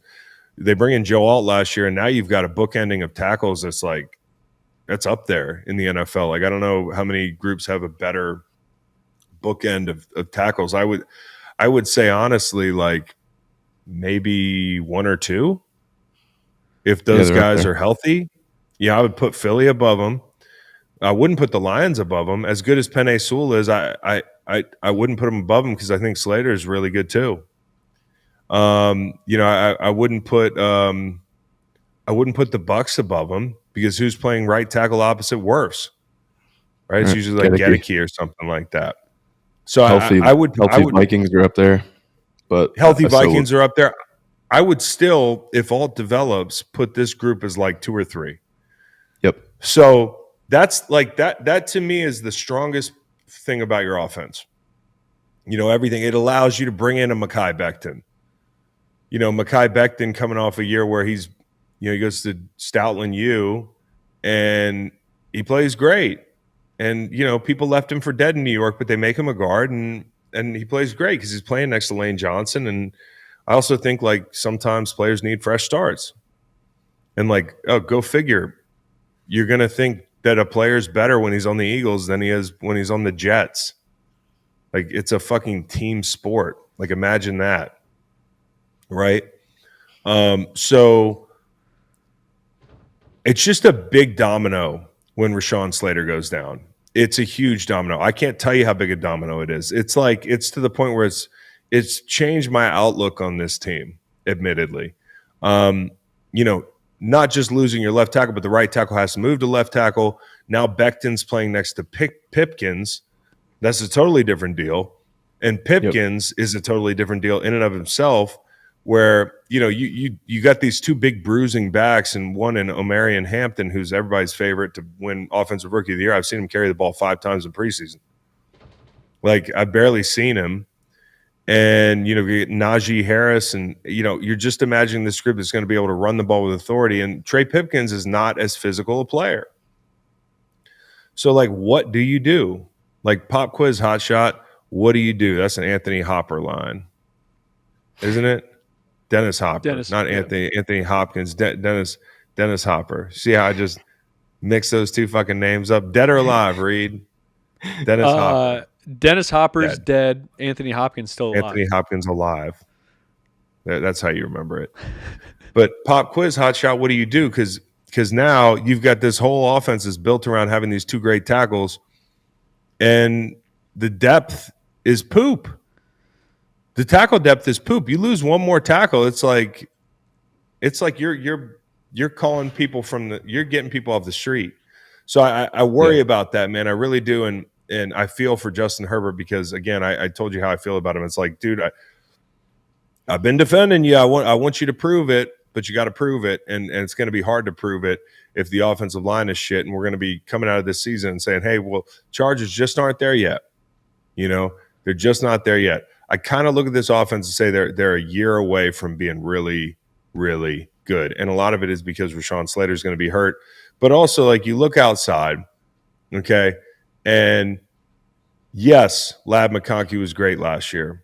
they bring in Joe Alt last year, and now you've got a bookending of tackles that's up there in the NFL. Like, I don't know how many groups have a better bookend of tackles. I would say honestly, like maybe 1 or 2. If those guys are healthy, yeah, I would put Philly above them. I wouldn't put the Lions above them. As good as Penei Sewell is, I wouldn't put him above them, because I think Slater is really good too. You know, I wouldn't put the Bucs above them, because who's playing right tackle opposite Wirfs? Right, it's usually like Gedeke or something like that. So healthy Vikings are up there, but healthy Vikings are up there. I would still, if Alt develops, put this group as like 2 or 3. Yep. So that's like that to me is the strongest thing about your offense. You know, everything. It allows you to bring in a Mekhi Becton. You know, Mekhi Becton coming off a year where he goes to Stoutland U, and he plays great. And, you know, people left him for dead in New York, but they make him a guard, and he plays great because he's playing next to Lane Johnson. And I also think, like, sometimes players need fresh starts. And, like, oh, go figure. You're going to think that a player's better when he's on the Eagles than he is when he's on the Jets. Like, it's a fucking team sport. Like, imagine that. Right? So it's just a big domino when Rashawn Slater goes down. It's a huge domino. I can't tell you how big a domino it is. It's like, it's to the point where it's changed my outlook on this team, admittedly. You know, not just losing your left tackle, but the right tackle has to move to left tackle. Now Becton's playing next to Pipkins. That's a totally different deal. And Pipkins is a totally different deal in and of himself, where, you know, you got these 2 big bruising backs, and one in Omarion Hampton, who's everybody's favorite to win Offensive Rookie of the Year. I've seen him carry the ball 5 times in preseason. Like, I've barely seen him. And, you know, you get Najee Harris, and, you know, you're just imagining this group that's going to be able to run the ball with authority. And Trey Pipkins is not as physical a player. So, like, what do you do? Like, pop quiz, hot shot, what do you do? That's an Anthony Hopper line, isn't it? Dennis Hopper, Anthony Hopkins, Dennis Hopper. See how I just mixed those 2 fucking names up? Dead or alive, Reed? Dennis Hopper. Dennis Hopper's dead. Anthony Hopkins still alive. Anthony Hopkins alive. That's how you remember it. But pop quiz, hot shot, what do you do? Because now you've got this whole offense is built around having these two great tackles, and the depth is poop. The tackle depth is poop. You lose one more tackle, it's like you're calling people you're getting people off the street. So I worry about that, man. I really do, and I feel for Justin Herbert because again, I told you how I feel about him. It's like, dude, I've been defending you. I want you to prove it, but you got to prove it, and it's going to be hard to prove it if the offensive line is shit. And we're going to be coming out of this season and saying, hey, well, Chargers just aren't there yet. They're just not there yet. I kind of look at this offense and say they're a year away from being really, really good. And a lot of it is because Rashawn Slater is going to be hurt. But also, like, you look outside, okay, and yes, Lab McConkey was great last year.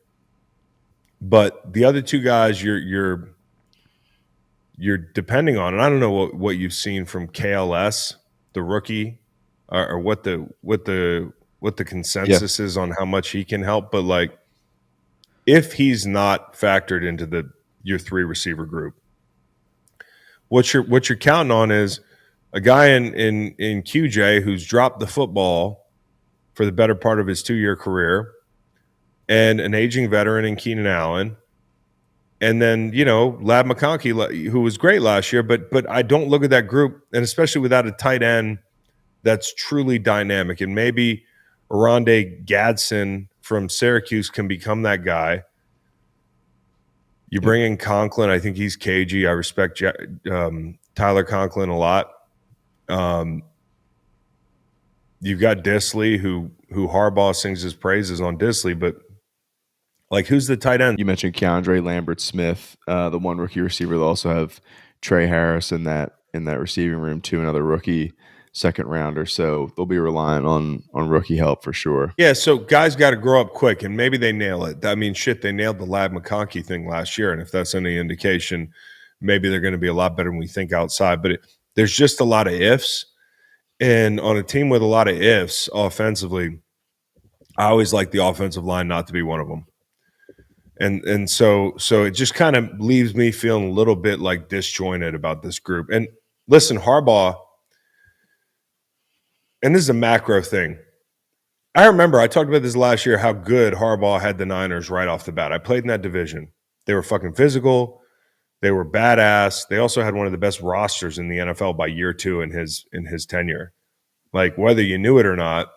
But the other two guys you're depending on, and I don't know what you've seen from KLS, the rookie, or what the consensus is on how much he can help. But like, if he's not factored into your three receiver group, what you're counting on is a guy in QJ who's dropped the football for the better part of his 2-year career, and an aging veteran in Keenan Allen, and then Lab McConkey, who was great last year, but I don't look at that group, and especially without a tight end that's truly dynamic, and maybe Oronde Gadsden from Syracuse can become that guy. You bring in Conklin. I think he's cagey. I respect Tyler Conklin a lot. You've got Disley, who Harbaugh sings his praises on Disley, but like, who's the tight end? You mentioned Keandre Lambert-Smith, the one rookie receiver. They'll also have Trey Harris in that receiving room too, another rookie second rounder. So they'll be relying on rookie help for sure. Yeah, so guys got to grow up quick, and maybe they nail it. I mean, shit, they nailed the Lab McConkey thing last year, and if that's any indication, maybe they're going to be a lot better than we think outside. But there's just a lot of ifs, and on a team with a lot of ifs offensively, I always like the offensive line not to be one of them. And so it just kind of leaves me feeling a little bit like disjointed about this group. And listen, Harbaugh, and this is a macro thing. I remember I talked about this last year, how good Harbaugh had the Niners right off the bat. I played in that division. They were fucking physical. They were badass. They also had one of the best rosters in the NFL by year 2 in his tenure. Like, whether you knew it or not,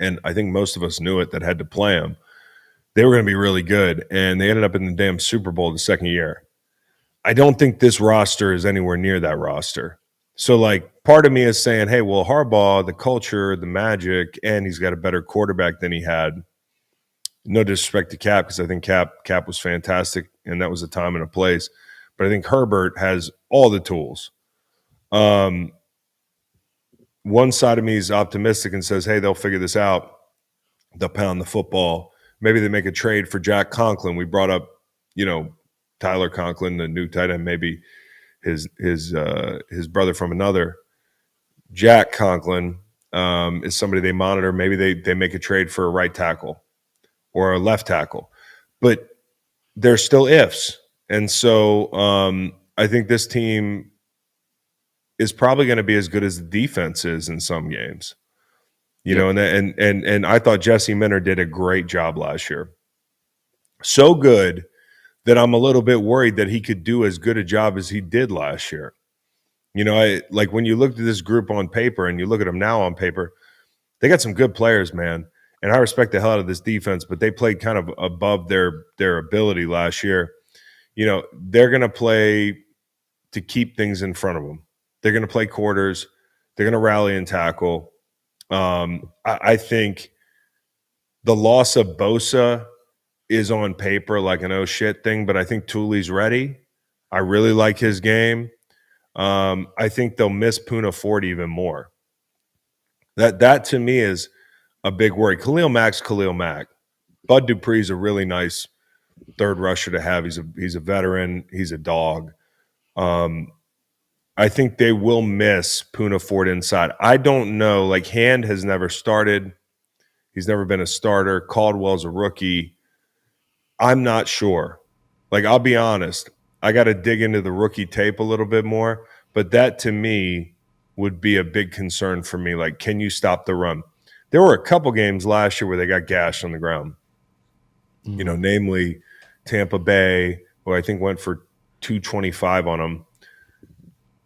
and I think most of us knew it that had to play them, they were going to be really good, and they ended up in the damn Super Bowl the second year. I don't think this roster is anywhere near that roster. So, like, part of me is saying, hey, well, Harbaugh, the culture, the magic, and he's got a better quarterback than he had. No disrespect to Cap, because I think Cap was fantastic, and that was a time and a place. But I think Herbert has all the tools. One side of me is optimistic and says, hey, they'll figure this out. They'll pound the football. Maybe they make a trade for Jack Conklin. We brought up, Tyler Conklin, the new tight end, maybe his brother from another. Jack Conklin is somebody they monitor. Maybe they make a trade for a right tackle or a left tackle. But there's still ifs. And so I think this team is probably going to be as good as the defense is in some games. And I thought Jesse Minter did a great job last year. So good that I'm a little bit worried that he could do as good a job as he did last year. Like, when you looked at this group on paper and you look at them now on paper, they got some good players, man. And I respect the hell out of this defense, but they played kind of above their ability last year. They're going to play to keep things in front of them. They're going to play quarters. They're going to rally and tackle. I think the loss of Bosa is on paper like an oh shit thing, but I think Thule's ready. I really like his game. I think they'll miss Puna Ford even more. That to me is a big worry. Khalil Mack's Khalil Mack. Bud Dupree's a really nice third rusher to have. He's a veteran. He's a dog. I think they will miss Puna Ford inside. I don't know. Like, Hand has never started. He's never been a starter. Caldwell's a rookie. I'm not sure. Like, I'll be honest, I got to dig into the rookie tape a little bit more, but that to me would be a big concern for me. Like, can you stop the run? There were a couple games last year where they got gashed on the ground, namely Tampa Bay, who I think went for 225 on them.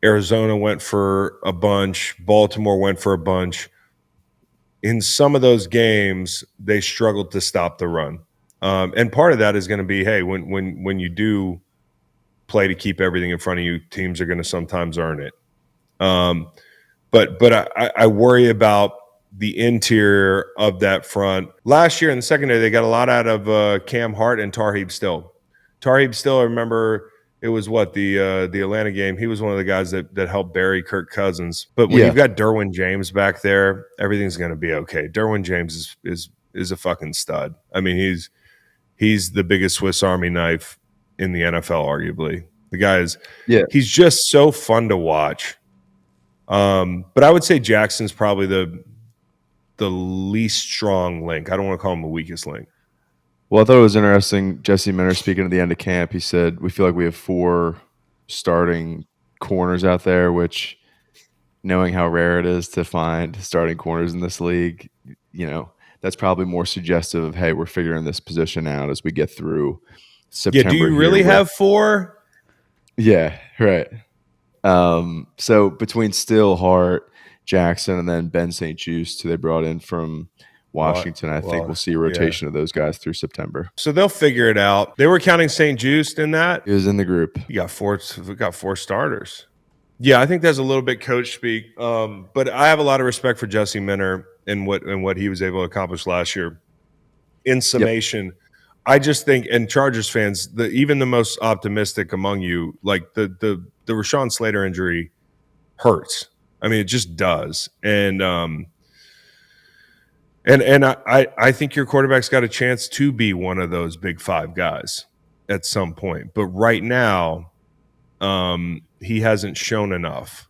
Arizona went for a bunch. Baltimore went for a bunch. In some of those games, they struggled to stop the run. And part of that is going to be, hey, when you do play to keep everything in front of you, teams are going to sometimes earn it. But I worry about the interior of that front. Last year in the secondary, they got a lot out of Cam Hart and Tarheeb Still. Tarheeb Still, I remember it was the Atlanta game. He was one of the guys that helped bury Kirk Cousins. But when you've got Derwin James back there, everything's going to be okay. Derwin James is a fucking stud. I mean, he's the biggest Swiss Army knife in the NFL, arguably. The guy is he's just so fun to watch. But I would say Jackson's probably the least strong link. I don't want to call him the weakest link. Well, I thought it was interesting. Jesse Minter speaking at the end of camp, he said, we feel like we have 4 starting corners out there, which, knowing how rare it is to find starting corners in this league, that's probably more suggestive of, hey, we're figuring this position out as we get through September. Yeah, do you really have 4? Yeah, right. So between Still, Hart, Jackson, and then Ben St. Juste, who they brought in from Washington, I think we'll see a rotation of those guys through September. So they'll figure it out. They were counting St. Juste in that. He was in the group. We got 4 starters. Yeah, I think that's a little bit coach speak. But I have a lot of respect for Jesse Minter and what he was able to accomplish last year. In summation, I just think, and Chargers fans, even the most optimistic among you, like the Rashawn Slater injury hurts. I mean, it just does. And I think your quarterback's got a chance to be one of those big 5 guys at some point. But right now, he hasn't shown enough.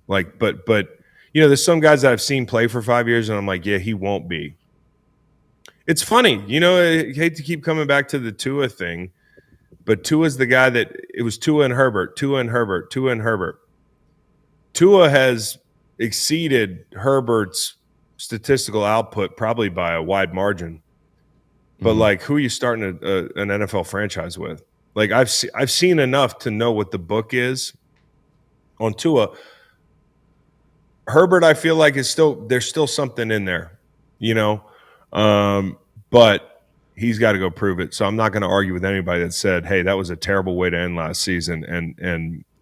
Like, but there's some guys that I've seen play for 5 years, and I'm like, yeah, he won't be. It's funny, I hate to keep coming back to the Tua thing, but Tua's the guy that it was Tua and Herbert. Tua has exceeded Herbert's statistical output probably by a wide margin. But like, who are you starting an NFL franchise with? Like, I've seen enough to know what the book is on Tua. Herbert, I feel like there's still something in there, but he's got to go prove it. So I'm not going to argue with anybody that said, hey, that was a terrible way to end last season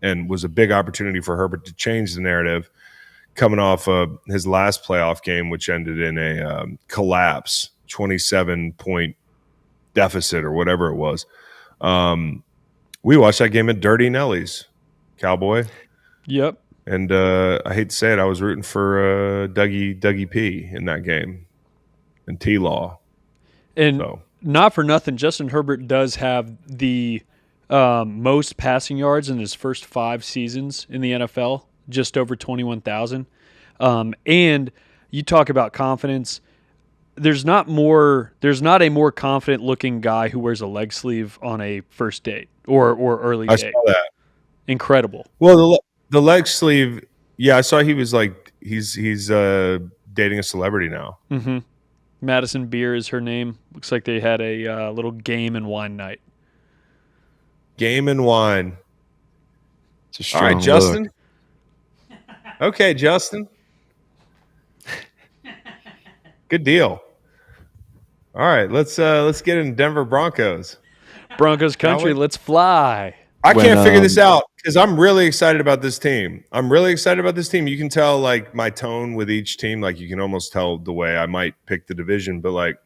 and was a big opportunity for Herbert to change the narrative coming off of his last playoff game, which ended in a collapse, 27-point deficit or whatever it was. We watched that game at Dirty Nelly's, Cowboy. Yep. And I hate to say it, I was rooting for Dougie P in that game and T-Law. And not for nothing, Justin Herbert does have the most passing yards in his first 5 seasons in the NFL, just over 21,000. And you talk about confidence. There's not a more confident looking guy who wears a leg sleeve on a first date or early date. I saw that. Incredible. Well, the leg sleeve, yeah, I saw he was like he's dating a celebrity now. Mm-hmm. Madison Beer is her name. Looks like they had a little game and wine night. Game and wine. It's a strong All right, Justin. look. Okay, Justin. Good deal. All right, let's get into Denver Broncos. Broncos country, let's fly. I can't figure this out because I'm really excited about this team. You can tell, like, my tone with each team. Like, you can almost tell the way I might pick the division. But, like,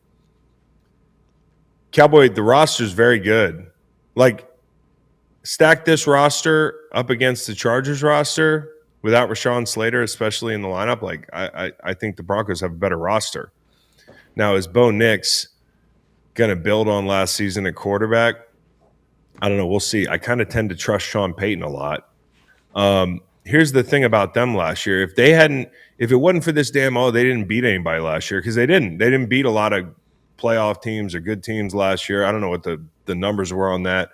Cowboy, the roster's very good. Like, stack this roster up against the Chargers roster without Rashawn Slater, especially in the lineup. Like, I think the Broncos have a better roster. Now, is Bo Nix going to build on last season at quarterback? I don't know. We'll see. I kind of tend to trust Sean Payton a lot. Here's the thing about them last year. If it wasn't for this they didn't beat anybody last year, because they didn't. They didn't beat a lot of playoff teams or good teams last year. I don't know what the numbers were on that.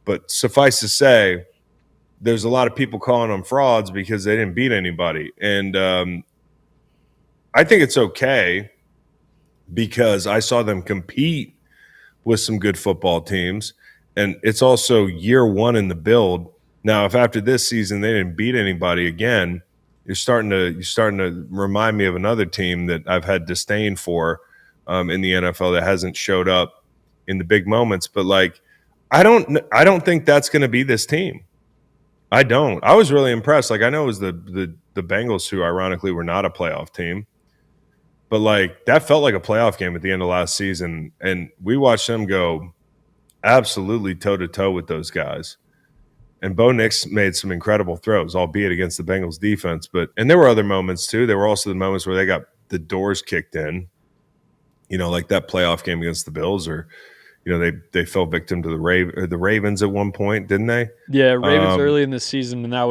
But suffice to say, there's a lot of people calling them frauds because they didn't beat anybody. And I think it's okay because I saw them compete with some good football teams. And it's also year one in the build. Now, if after this season they didn't beat anybody again, you're starting to remind me of another team that I've had disdain for in the NFL that hasn't showed up in the big moments. But like, I don't think that's going to be this team. I don't. I was really impressed. Like, I know it was the Bengals, who ironically were not a playoff team, but like that felt like a playoff game at the end of last season, and we watched them go absolutely toe to toe with those guys. And Bo Nix made some incredible throws, albeit against the Bengals defense. And there were other moments too. There were also the moments where they got the doors kicked in, like that playoff game against the Bills, or they fell victim to the Ravens at one point, didn't they? Yeah, Ravens early in the season, and that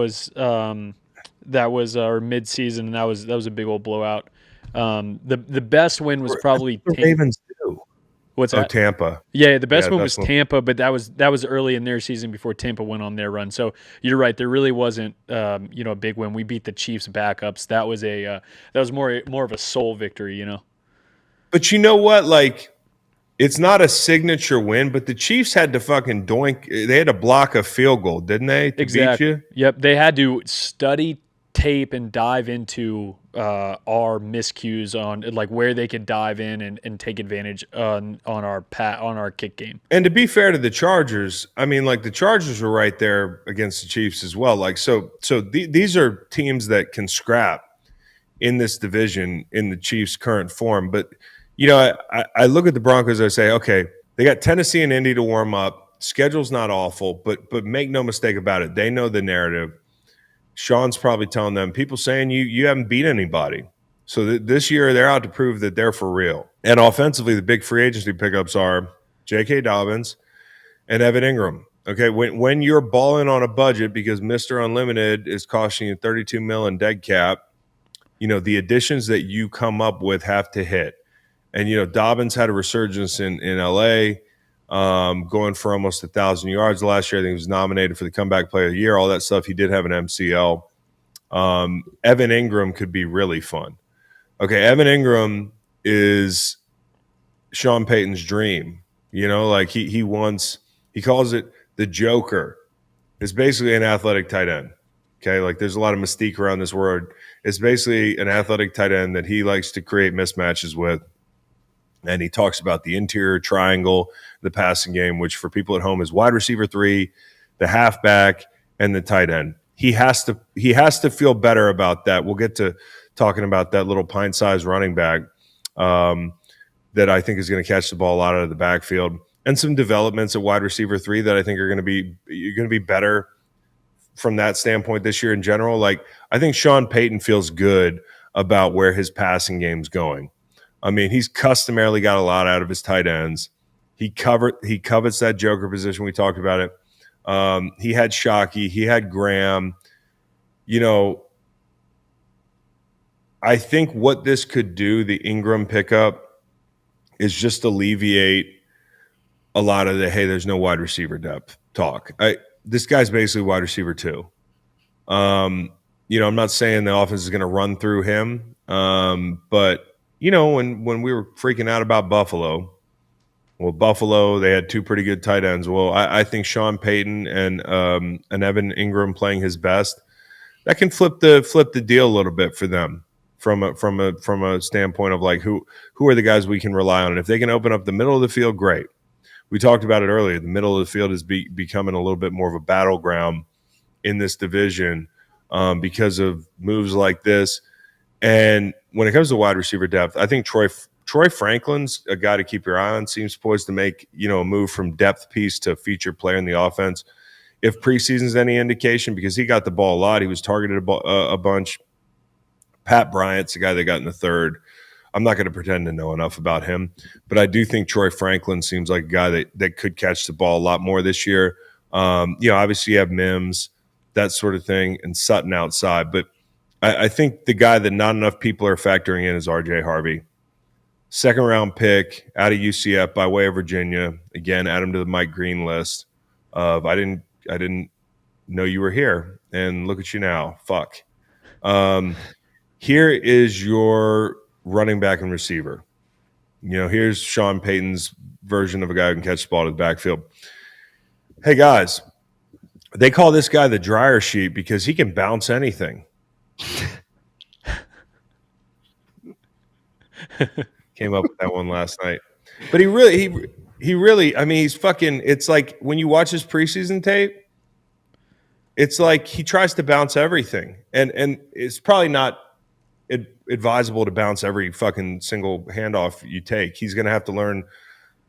was our mid-season, and that was a big old blowout. The best win was probably the Ravens too. What's that? Tampa. Yeah, the best one was Tampa, but that was early in their season before Tampa went on their run. So you're right, there really wasn't a big win. We beat the Chiefs backups. That was more of a soul victory, But you know what? Like, it's not a signature win, but the Chiefs had to fucking doink. They had to block a field goal, didn't they? To exactly. beat you? Yep. They had to study tape and dive into our miscues on like where they could dive in and take advantage on our kick game. And to be fair to the Chargers, I mean, like the Chargers were right there against the Chiefs as well. Like, these are teams that can scrap in this division in the Chiefs' current form. But I look at the Broncos, I say, okay, they got Tennessee and Indy to warm up. Schedule's not awful, but make no mistake about it, they know the narrative. Sean's probably telling them, people saying you haven't beat anybody. So this year they're out to prove that they're for real. And offensively, the big free agency pickups are J.K. Dobbins and Evan Ingram. Okay, when you're balling on a budget because Mr. Unlimited is costing you $32 million dead cap, the additions that you come up with have to hit. And, Dobbins had a resurgence in L.A., going for almost 1,000 yards last year. I think he was nominated for the comeback player of the year, all that stuff. He did have an MCL. Evan Ingram could be really fun. Okay, Evan Ingram is Sean Payton's dream. Like he calls it the Joker. It's basically an athletic tight end. Okay, like there's a lot of mystique around this word. It's basically an athletic tight end that he likes to create mismatches with. And he talks about the interior triangle, the passing game, which for people at home is wide receiver 3, the halfback, and the tight end. He has to feel better about that. We'll get to talking about that little pint-sized running back that I think is going to catch the ball a lot out of the backfield, and some developments at wide receiver 3 that I think you're going to be better from that standpoint this year in general. Like, I think Sean Payton feels good about where his passing game's going. I mean, he's customarily got a lot out of his tight ends. He covets that Joker position. We talked about it. He had Shockey. He had Graham. I think what this could do, the Ingram pickup, is just alleviate a lot of the, hey, there's no wide receiver depth talk. This guy's basically wide receiver 2. I'm not saying the offense is going to run through him, but when we were freaking out about Buffalo, they had 2 pretty good tight ends. Well, I think Sean Payton and Evan Ingram playing his best, that can flip the deal a little bit for them from a standpoint of like who are the guys we can rely on. And if they can open up the middle of the field, great. We talked about it earlier. The middle of the field is becoming a little bit more of a battleground in this division because of moves like this. And when it comes to wide receiver depth, I think Troy Franklin's a guy to keep your eye on. Seems poised to make a move from depth piece to feature player in the offense. If preseason's any indication, because he got the ball a lot, he was targeted a bunch. Pat Bryant's the guy they got in the 3rd. I'm not going to pretend to know enough about him, but I do think Troy Franklin seems like a guy that could catch the ball a lot more this year. Obviously you have Mims, that sort of thing, and Sutton outside, but I think the guy that not enough people are factoring in is R.J. Harvey. 2nd round pick out of UCF by way of Virginia. Again, add him to the Mike Green list. of I didn't know you were here, and look at you now. Fuck. Here is your running back and receiver. Here's Sean Payton's version of a guy who can catch the ball to the backfield. Hey, guys, they call this guy the dryer sheet because he can bounce anything. Came up with that one last night. But he really, I mean, he's fucking, it's like when you watch his preseason tape, it's like he tries to bounce everything. And it's probably not advisable to bounce every fucking single handoff you take. He's going to have to learn,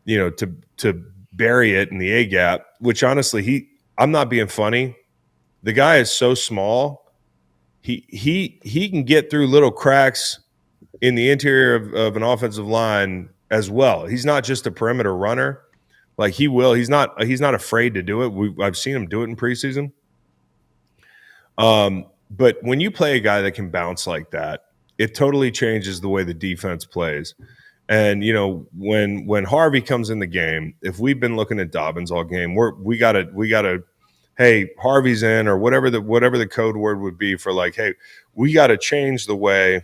to bury it in the A gap, which honestly, I'm not being funny. The guy is so small. He can get through little cracks in the interior of an offensive line as well. He's not just a perimeter runner. Like he will. He's not afraid to do it. I've seen him do it in preseason. But when you play a guy that can bounce like that, it totally changes the way the defense plays. And when Harvey comes in the game, if we've been looking at Dobbins all game, we gotta, hey, Harvey's in, or whatever the code word would be for like, hey, we got to change the way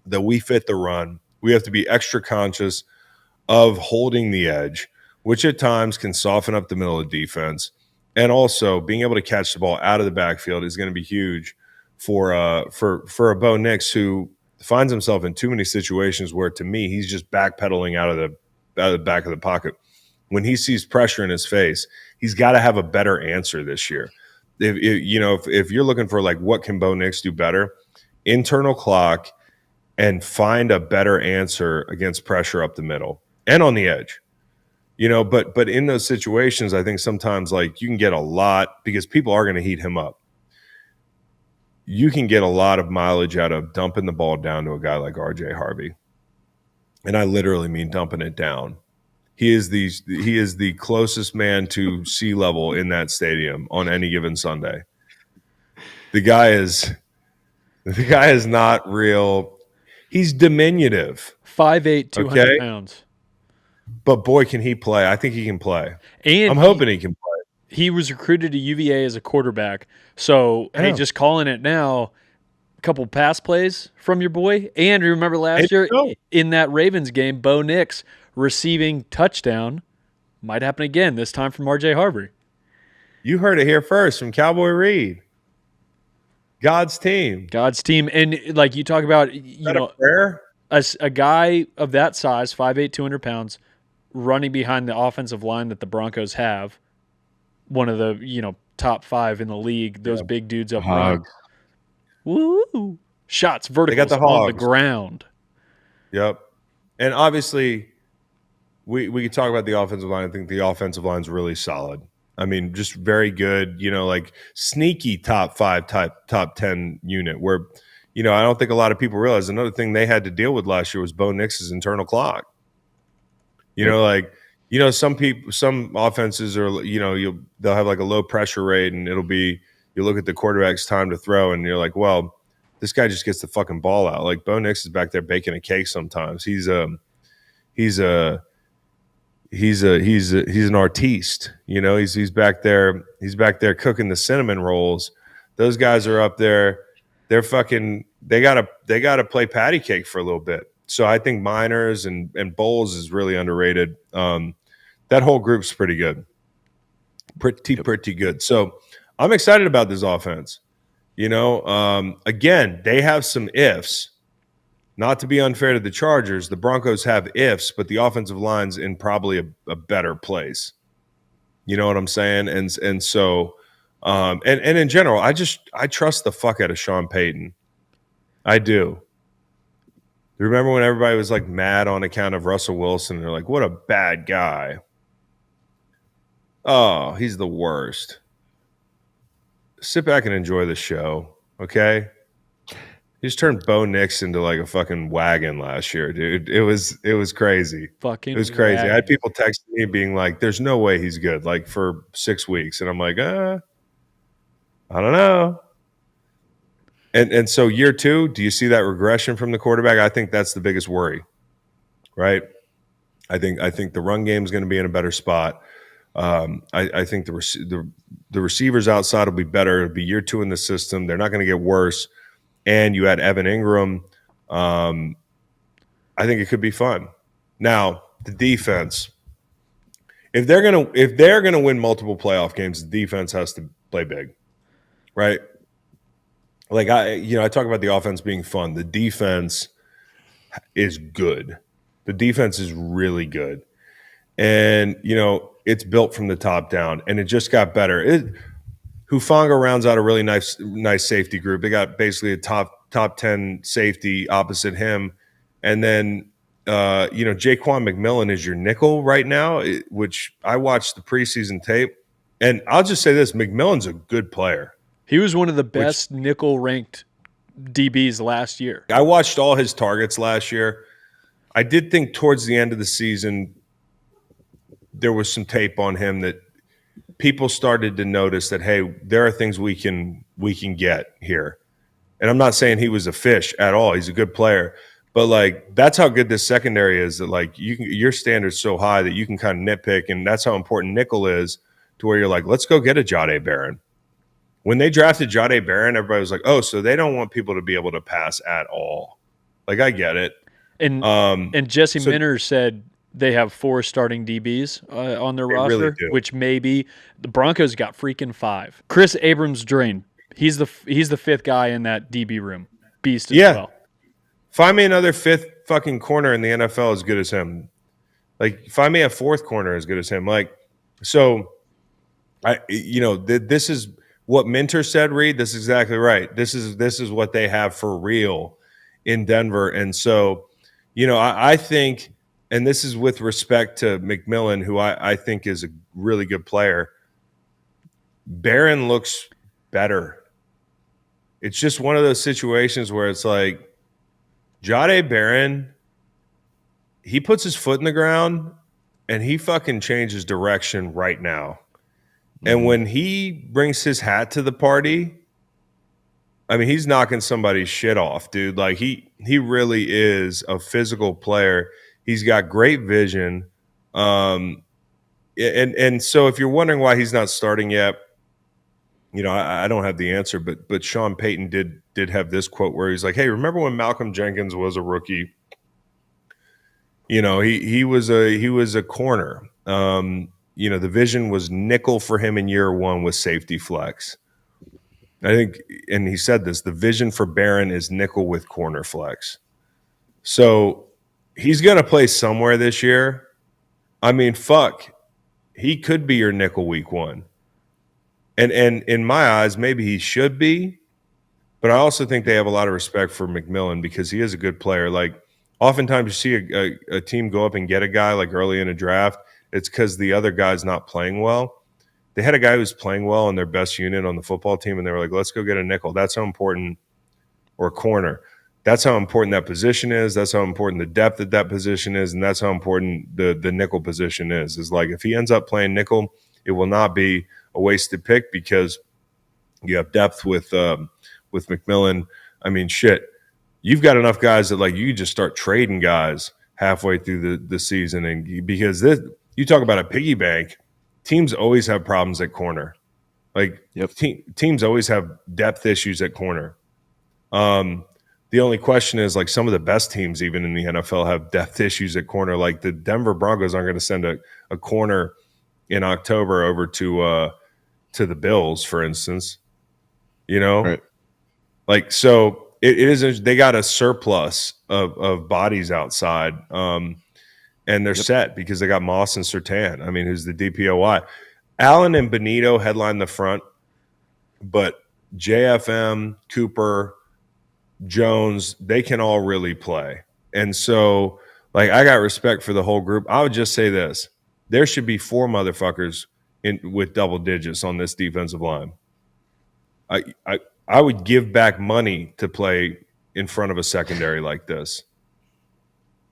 that we fit the run. We have to be extra conscious of holding the edge, which at times can soften up the middle of the defense. And also being able to catch the ball out of the backfield is going to be huge for a Bo Nix who finds himself in too many situations where, to me, he's just backpedaling out of the back of the pocket. When he sees pressure in his face, he's got to have a better answer this year. If you're looking for like what can Bo Nix do better, internal clock, and find a better answer against pressure up the middle and on the edge. But in those situations, I think sometimes like you can get a lot because people are going to heat him up. You can get a lot of mileage out of dumping the ball down to a guy like RJ Harvey. And I literally mean dumping it down. He is the closest man to sea level in that stadium on any given Sunday. The guy is not real. He's diminutive. 5'8", 200 pounds. But boy, can he play. I think he can play. And I'm hoping he can play. He was recruited to UVA as a quarterback. So, hey, just calling it now, a couple pass plays from your boy. And remember last year in that Ravens game, Bo Nix receiving touchdown. Might happen again, this time from RJ Harvey. You heard it here first from Cowboy Reed. God's team. And like you talk about, a guy of that size, 5'8", 200 pounds, running behind the offensive line that the Broncos have, one of the, top 5 in the league, those big dudes up front. Woo! Shots verticals on the ground. Yep. And obviously, we could talk about the offensive line. I think the offensive line's really solid. I mean, just very good, like sneaky top 5, top 10 unit where, I don't think a lot of people realize another thing they had to deal with last year was Bo Nix's internal clock. Some offenses are, they'll have like a low pressure rate and it'll be, you look at the quarterback's time to throw and you're like, well, this guy just gets the fucking ball out. Like Bo Nix is back there baking a cake sometimes. He's an artiste, he's back there cooking the cinnamon rolls. Those guys are up there. They're fucking, they gotta play patty cake for a little bit. So I think Miners and Bowles is really underrated. That whole group's pretty good. Pretty good. So I'm excited about this offense. Again, they have some ifs. Not to be unfair to the Chargers, the Broncos have ifs, but the offensive line's in probably a better place. You know what I'm saying? And so and in general, I trust the fuck out of Sean Payton. I do. Remember when everybody was like mad on account of Russell Wilson? They're like, what a bad guy. Oh, he's the worst. Sit back and enjoy the show, okay? He just turned Bo Nix into like a fucking wagon last year, dude. It was crazy. It was crazy. Wagon. I had people texting me being like, there's no way he's good, like for 6 weeks. And I'm like, I don't know. And so year 2, do you see that regression from the quarterback? I think that's the biggest worry, right? I think the run game is going to be in a better spot. I think the receivers outside will be better. It'll be year 2 in the system. They're not going to get worse. And you had Evan Ingram. I think it could be fun. Now, the defense. If they're gonna win multiple playoff games, the defense has to play big, right? Like I talk about the offense being fun. The defense is good. The defense is really good, and it's built from the top down, and it just got better. Hufanga rounds out a really nice safety group. They got basically a top 10 safety opposite him, and then Jaquan McMillan is your nickel right now, which I watched the preseason tape, and I'll just say this: McMillan's a good player. He was one of the best nickel ranked DBs last year. I watched all his targets last year. I did think towards the end of the season there was some tape on him that people started to notice that, hey, there are things we can get here. And I'm not saying he was a fish at all. He's a good player. But like that's how good this secondary is, that like your standard's so high that you can kind of nitpick, and that's how important nickel is, to where you're like, let's go get a Jahdae Barron. When they drafted Jahdae Barron, everybody was like, oh, so they don't want people to be able to pass at all. Like, I get it. And Jesse Minter said they have 4 starting DBs on their roster, really which maybe the Broncos got freaking 5. Chris Abrams-Drain, he's the 5th guy in that DB room. Beast as well. Find me another 5th fucking corner in the NFL as good as him. Like, find me a 4th corner as good as him. Like, so, this is what Minter said, Reed. This is exactly right. This is what they have for real in Denver. And so, I think, and this is with respect to McMillan, who I think is a really good player, Barron looks better. It's just one of those situations where it's like, Jahdae Barron, he puts his foot in the ground and he fucking changes direction right now. And when he brings his hat to the party, I mean, he's knocking somebody's shit off, dude. Like he really is a physical player. He's got great vision. And so if you're wondering why he's not starting yet, I don't have the answer, but Sean Payton did have this quote where he's like, hey, remember when Malcolm Jenkins was a rookie? He was a corner. The vision was nickel for him in year 1 with safety flex. I think, and he said this, the vision for Barron is nickel with corner flex. So he's going to play somewhere this year. I mean, fuck, he could be your nickel week 1. And in my eyes, maybe he should be, but I also think they have a lot of respect for McMillan because he is a good player. Like, oftentimes you see a team go up and get a guy like early in a draft, it's because the other guy's not playing well. They had a guy who's playing well in their best unit on the football team, and they were like, let's go get a nickel. That's how important, or a corner. That's how important that position is. That's how important the depth at that position is, and that's how important the nickel position is. Is like, if he ends up playing nickel, it will not be a wasted pick because you have depth with McMillan. I mean, shit, you've got enough guys that like you just start trading guys halfway through the season, and because you talk about a piggy bank, teams always have problems at corner. Like teams always have depth issues at corner. The only question is, like, some of the best teams even in the NFL have depth issues at corner. Like the Denver Broncos aren't going to send a corner in October over to the Bills, for instance. Right. Like, so it is. They got a surplus of bodies outside, and they're set because they got Moss and Surtain. I mean, who's the DPOY? Allen and Benito headline the front, but JFM, Cooper, Jones, they can all really play. And so, like, I got respect for the whole group. I would just say this: there should be 4 motherfuckers with double digits on this defensive line. I would give back money to play in front of a secondary like this.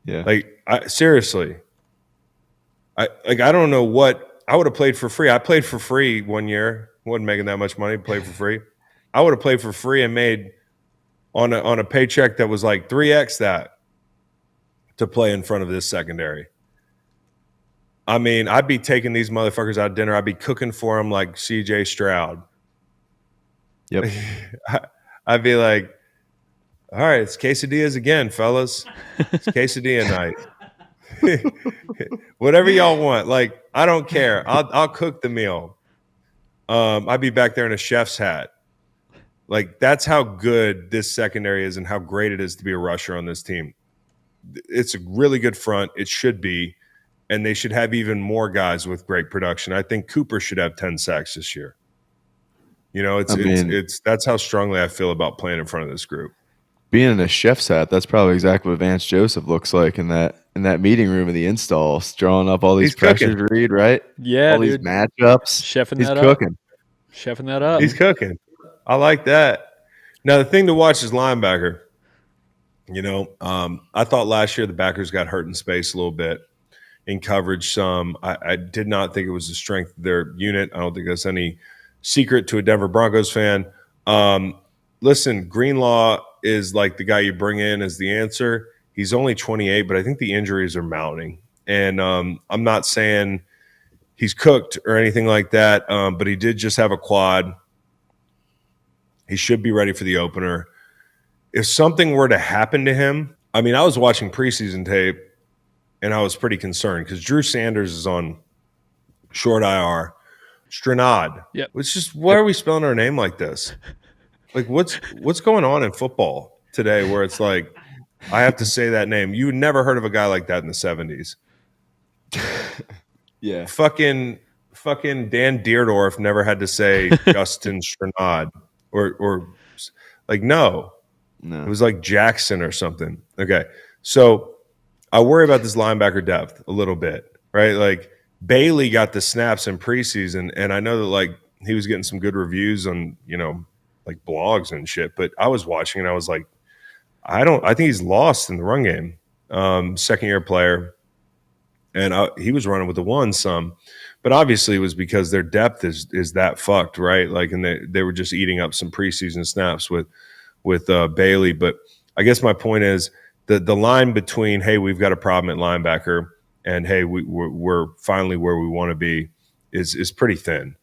Yeah. Like, seriously. I don't know what I would have played for free. I played for free one year. Wasn't making that much money. Played for free. I would have played for free and made on a paycheck that was like 3x that to play in front of this secondary. I mean, I'd be taking these motherfuckers out to dinner. I'd be cooking for them like CJ Stroud. Yep. I'd be like, all right, it's quesadillas again, fellas. It's quesadilla night. Whatever y'all want. Like, I don't care. I'll cook the meal. I'd be back there in a chef's hat. Like, that's how good this secondary is and how great it is to be a rusher on this team. It's a really good front. It should be. And they should have even more guys with great production. I think Cooper should have 10 sacks this year. You know, it's that's how strongly I feel about playing in front of this group. Being in a chef's hat, that's probably exactly what Vance Joseph looks like in that meeting room in the installs, drawing up all these pressures to read, right? Yeah, all these matchups. He's cooking. He's cooking. I like that. Now, the thing to watch is linebacker. You know, I thought last year the backers got hurt in space a little bit, in coverage some. I did not think it was the strength of their unit. I don't think that's any secret to a Denver Broncos fan. Listen, Greenlaw is like the guy you bring in as the answer. He's only 28, but I think the injuries are mounting. And I'm not saying he's cooked or anything like that, but he did just have a quad. He should be ready for the opener. If something were to happen to him, I mean, I was watching preseason tape, and I was pretty concerned because Drew Sanders is on short IR. Stranad. Yep. It's just, why are we spelling our name like this? Like, what's going on in football today where it's like, I have to say that name? You never heard of a guy like that in the 70s. Yeah. Fucking Dan Deerdorf never had to say Justin Stranad or like, no. It was like Jackson or something. Okay. So I worry about this linebacker depth a little bit, right? Like, Bailey got the snaps in preseason, and I know that like he was getting some good reviews on, you know, like blogs and shit. But I was watching and I was like, I think he's lost in the run game. Second year player, and he was running with the one some, but obviously it was because their depth is that fucked, right? Like, and they were just eating up some preseason snaps with Bailey. But I guess my point is the line between, hey, we've got a problem at linebacker, and hey, we're finally where we want to be is pretty thin.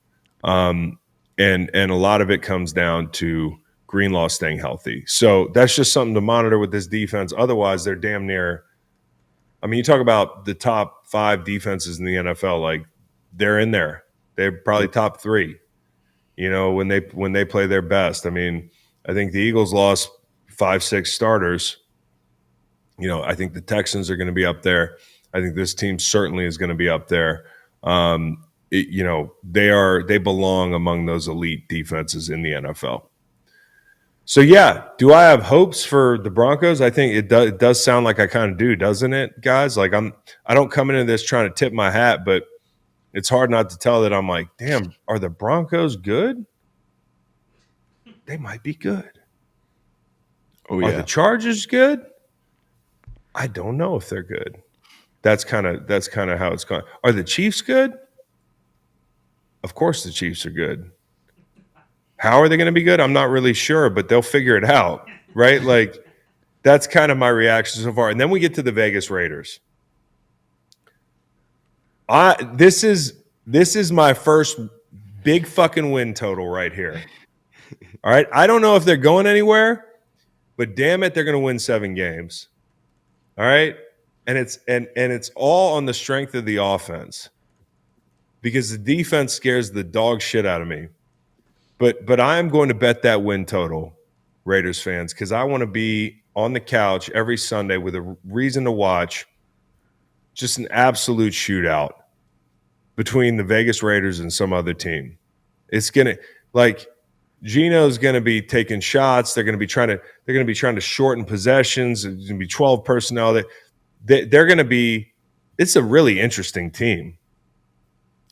And a lot of it comes down to Greenlaw staying healthy. So that's just something to monitor with this defense. Otherwise, they're damn near – I mean, you talk about the top 5 defenses in the NFL, like they're in there. They're probably top 3, you know, when they play their best. I mean, I think the Eagles lost 5-6 starters. You know, I think the Texans are going to be up there. I think this team certainly is going to be up there. You know, they belong among those elite defenses in the NFL. So, yeah, do I have hopes for the Broncos? I think it does sound like I kind of do, doesn't it, guys? Like, I don't come into this trying to tip my hat, but it's hard not to tell that I'm like, damn, are the Broncos good? They might be good. Oh, yeah. Are the Chargers good? I don't know if they're good. That's kind of how it's going. Are the Chiefs good? Of course the Chiefs are good. How are they going to be good? I'm not really sure, but they'll figure it out, right? Like, that's kind of my reaction so far. And then we get to the Vegas Raiders. This is my first big fucking win total right here. All right? I don't know if they're going anywhere, but damn it, they're going to win 7 games. All right? And it's all on the strength of the offense, because the defense scares the dog shit out of me. But I am going to bet that win total, Raiders fans, because I want to be on the couch every Sunday with a reason to watch just an absolute shootout between the Vegas Raiders and some other team. It's gonna, like, Geno's going to be taking shots. They're going to be trying to shorten possessions. It's going to be 12 personnel. They're going to be. It's a really interesting team.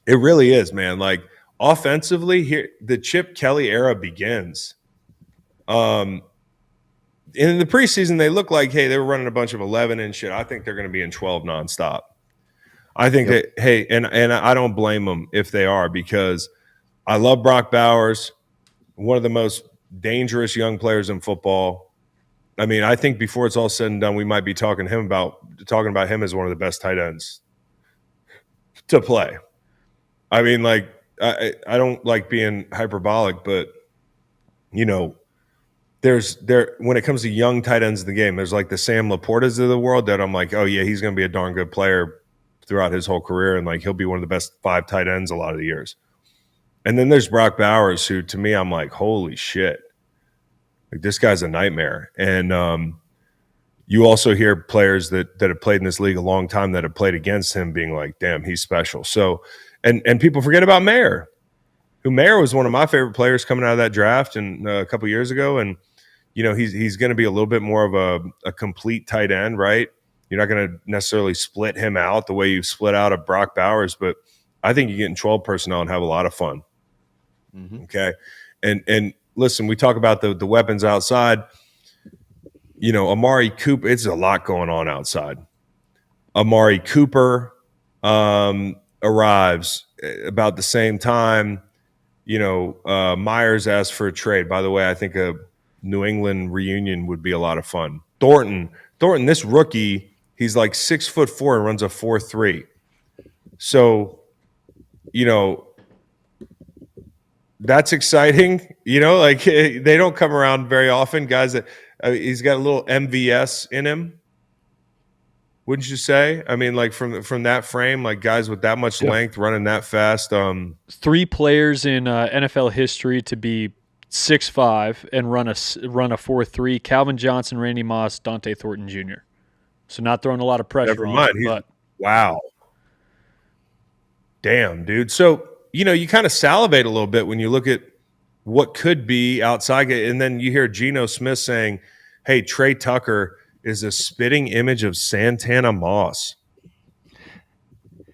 It really is, man. Like, offensively, here the Chip Kelly era begins. In the preseason, they look like, hey, they were running a bunch of 11 and shit. I think they're going to be in 12 nonstop. I think that, hey, and I don't blame them if they are, because I love Brock Bowers, one of the most dangerous young players in football. I mean, I think before it's all said and done, we might be talking about him as one of the best tight ends to play. I mean, like, I don't like being hyperbolic, but when it comes to young tight ends in the game, there's like the Sam Laportas of the world that I'm like, oh yeah, he's going to be a darn good player throughout his whole career, and like he'll be one of the best 5 tight ends a lot of the years. And then there's Brock Bowers, who to me I'm like, holy shit, like this guy's a nightmare. And you also hear players that have played in this league a long time that have played against him being like, damn, he's special. So, and people forget about Mayer, who Mayer was one of my favorite players coming out of that draft and a couple years ago. And, he's going to be a little bit more of a complete tight end, right? You're not going to necessarily split him out the way you split out of Brock Bowers, but I think you get in 12 personnel and have a lot of fun. Mm-hmm. Okay. And listen, we talk about the weapons outside. Amari Cooper, it's a lot going on outside. Amari Cooper arrives about the same time. Myers asked for a trade. By the way, I think a New England reunion would be a lot of fun. Thornton, this rookie, he's like 6'4" and runs a 4.3. So, that's exciting. Like they don't come around very often, guys. That he's got a little MVS in him. Wouldn't you say? I mean, like from that frame, like guys with that much length running that fast. 3 players in NFL history to be 6'5" and run a 4.3: Calvin Johnson, Randy Moss, Dante Thornton Jr. So not throwing a lot of pressure on him, but wow. Damn, dude. So, you kind of salivate a little bit when you look at what could be outside, and then you hear Geno Smith saying, hey, Trey Tucker is a spitting image of Santana Moss.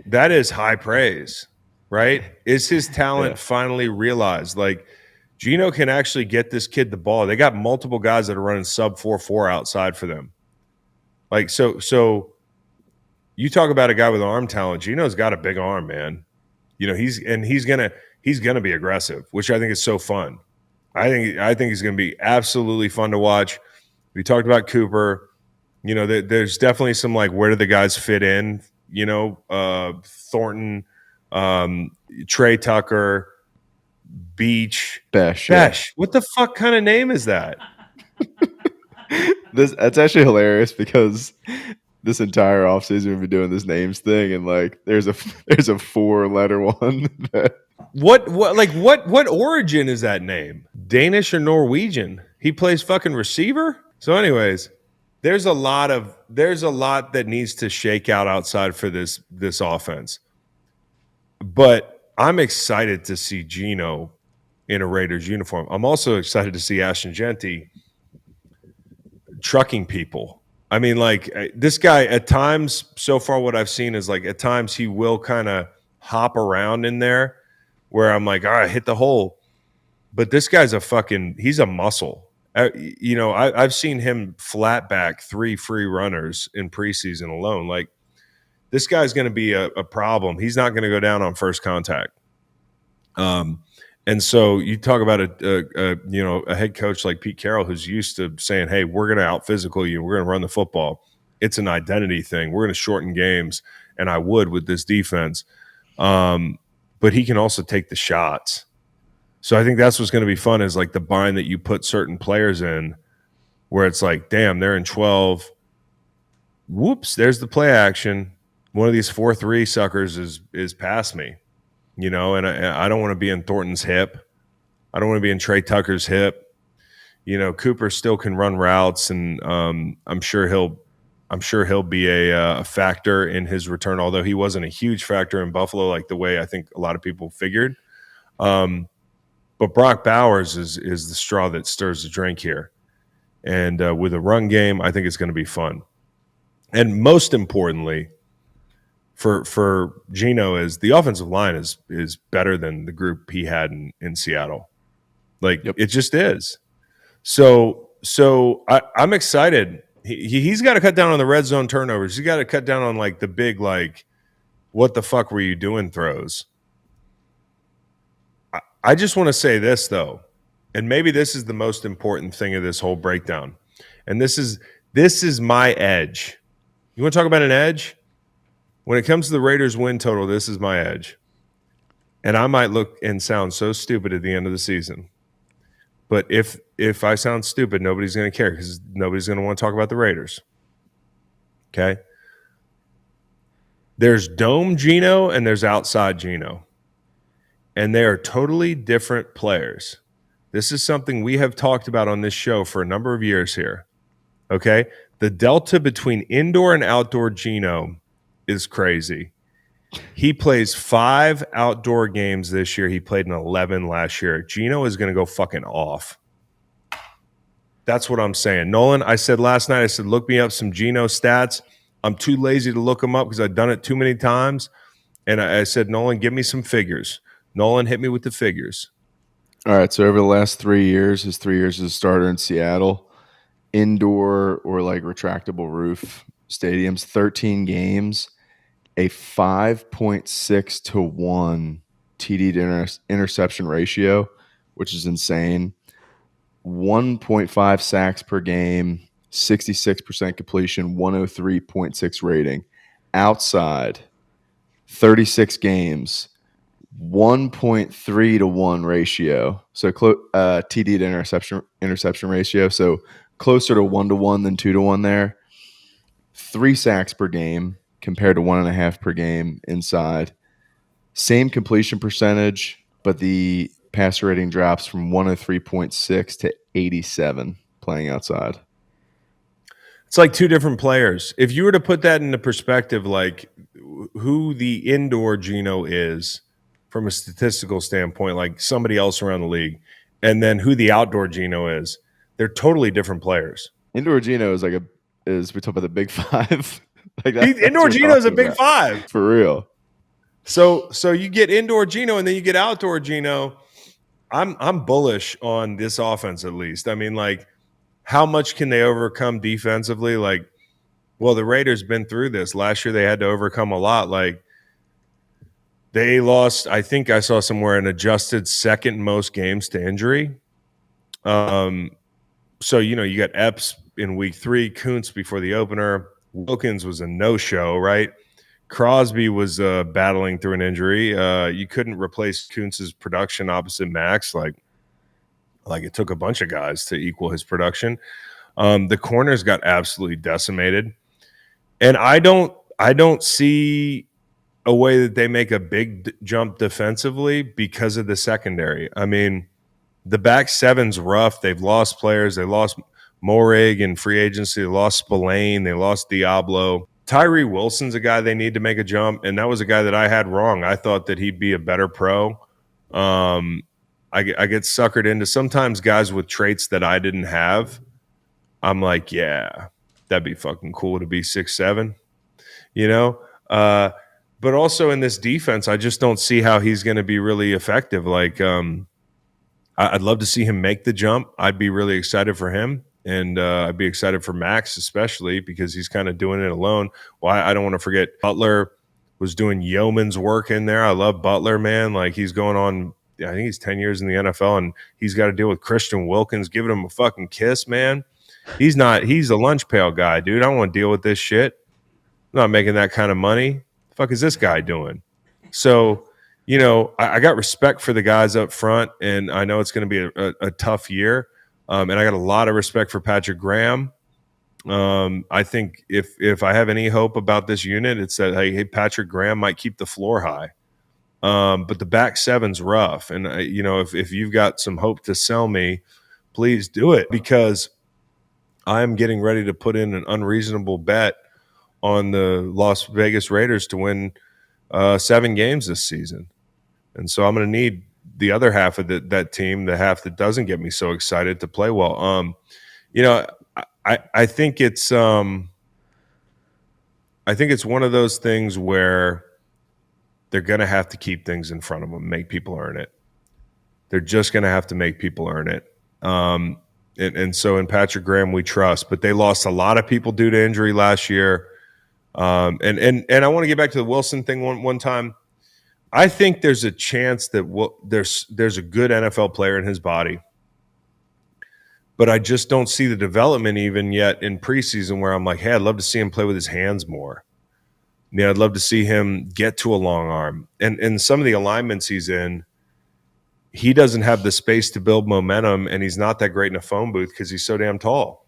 That is high praise, right? Is his talent finally realized? Like, Geno can actually get this kid the ball. They got multiple guys that are running sub 4.4 outside for them. Like, so you talk about a guy with arm talent. Geno's got a big arm, man. He's gonna be aggressive, which I think is so fun. I think he's gonna be absolutely fun to watch. We talked about Cooper. There's definitely some like, where do the guys fit in? Thornton, Trey Tucker, Beach, Besh. What the fuck kind of name is that? That's actually hilarious because this entire offseason we've been doing this names thing, and like there's a 4-letter one. What origin is that name? Danish or Norwegian? He plays fucking receiver. So, anyways, there's a lot that needs to shake out outside for this offense. But I'm excited to see Geno in a Raiders uniform. I'm also excited to see Ashton Jeanty trucking people. I mean, like, this guy at times, so far what I've seen is like at times he will kind of hop around in there where I'm like, all right, hit the hole. But this guy's he's a muscle. I've seen him flat back 3 free runners in preseason alone. Like, this guy's going to be a problem. He's not going to go down on first contact. And so you talk about a head coach like Pete Carroll, who's used to saying, hey, we're going to out physical you. We're going to run the football. It's an identity thing. We're going to shorten games. And I would with this defense. But he can also take the shots. So I think that's what's going to be fun, is like the bind that you put certain players in where it's like, damn, they're in 12. Whoops, there's the play action. One of these 4-3 suckers is past me. And I don't want to be in Thornton's hip. I don't want to be in Trey Tucker's hip. Cooper still can run routes, and I'm sure he'll be a factor in his return, although he wasn't a huge factor in Buffalo like the way I think a lot of people figured. But Brock Bowers is the straw that stirs the drink here. And with a run game, I think it's going to be fun. And most importantly, for Geno, is the offensive line is better than the group he had in Seattle. Like, It just is. So I'm excited. He's got to cut down on the red zone turnovers. He's got to cut down on like the big, like, what the fuck were you doing throws. I just want to say this, though, and maybe this is the most important thing of this whole breakdown. And this is my edge. You want to talk about an edge? When it comes to the Raiders win total, this is my edge. And I might look and sound so stupid at the end of the season. But if I sound stupid, nobody's going to care because nobody's going to want to talk about the Raiders. Okay? There's dome Geno and there's outside Geno. And they are totally different players. This is something we have talked about on this show for a number of years here. Okay? The delta between indoor and outdoor Geno is crazy. He plays 5 outdoor games this year. He played in 11 last year. Geno is going to go fucking off. That's what I'm saying. Nolan, I said last night, I said, look me up some Geno stats. I'm too lazy to look them up because I've done it too many times. And I said, Nolan, give me some figures. Nolan hit me with the figures. All right, so over the last 3 years, his 3 years as a starter in Seattle, indoor or like retractable roof stadiums, 13 games, a 5.6 to 1 TD to interception ratio, which is insane. 1.5 sacks per game, 66% completion, 103.6 rating. Outside, 36 games, 1.3 to 1 ratio. So TD to interception ratio. So closer to 1 to 1 than 2 to 1 there. 3 sacks per game compared to 1.5 per game inside. Same completion percentage, but the passer rating drops from 103.6 to 87 playing outside. It's like two different players. If you were to put that into perspective, like who the indoor Geno is from a statistical standpoint, like somebody else around the league, and then who the outdoor Geno is, they're totally different players. Indoor Geno is we talk about the big 5. Like indoor Geno is a big 5 for real. So you get indoor Geno and then you get outdoor Geno. I'm bullish on this offense at least. I mean, like, how much can they overcome defensively? Like, well, the Raiders been through this. Last year they had to overcome a lot. Like, they lost, I think I saw somewhere, an adjusted second most games to injury. So, you got Epps in week 3, Kuntz before the opener. Wilkins was a no-show, right? Crosby was battling through an injury. You couldn't replace Kuntz's production opposite Max. Like it took a bunch of guys to equal his production. The corners got absolutely decimated. And I don't see a way that they make a big jump defensively because of the secondary. I mean, the back seven's rough. They've lost players. They lost Morig in free agency. They lost Spillane. They lost Diablo. Tyree Wilson's a guy they need to make a jump, and that was a guy that I had wrong. I thought that he'd be a better pro. I get suckered into sometimes guys with traits that I didn't have. I'm like, yeah, that'd be fucking cool to be 6'7", but also in this defense, I just don't see how he's going to be really effective. Like, I'd love to see him make the jump. I'd be really excited for him. And I'd be excited for Max, especially because he's kind of doing it alone. Well, I don't want to forget Butler was doing yeoman's work in there. I love Butler, man. Like, he's going on, I think he's 10 years in the NFL, and he's got to deal with Christian Wilkins giving him a fucking kiss, man. He's a lunch pail guy, dude. I don't want to deal with this shit. I'm not making that kind of money. The fuck is this guy doing? So, I got respect for the guys up front, and I know it's going to be a tough year. And I got a lot of respect for Patrick Graham. I think if I have any hope about this unit, it's that, hey, Patrick Graham might keep the floor high. But the back seven's rough. And, if you've got some hope to sell me, please do it, because I'm getting ready to put in an unreasonable bet on the Las Vegas Raiders to win 7 games this season. And so I'm going to need the other half of that team, the half that doesn't get me so excited, to play well. I think it's one of those things where they're going to have to keep things in front of them, make people earn it. They're just going to have to make people earn it. And so in Patrick Graham, we trust, but they lost a lot of people due to injury last year. And I want to get back to the Wilson thing one time. I think there's a chance that there's a good NFL player in his body, but I just don't see the development even yet in preseason where I'm like, hey, I'd love to see him play with his hands more. I'd love to see him get to a long arm. And some of the alignments he's in, he doesn't have the space to build momentum, and he's not that great in a phone booth because he's so damn tall.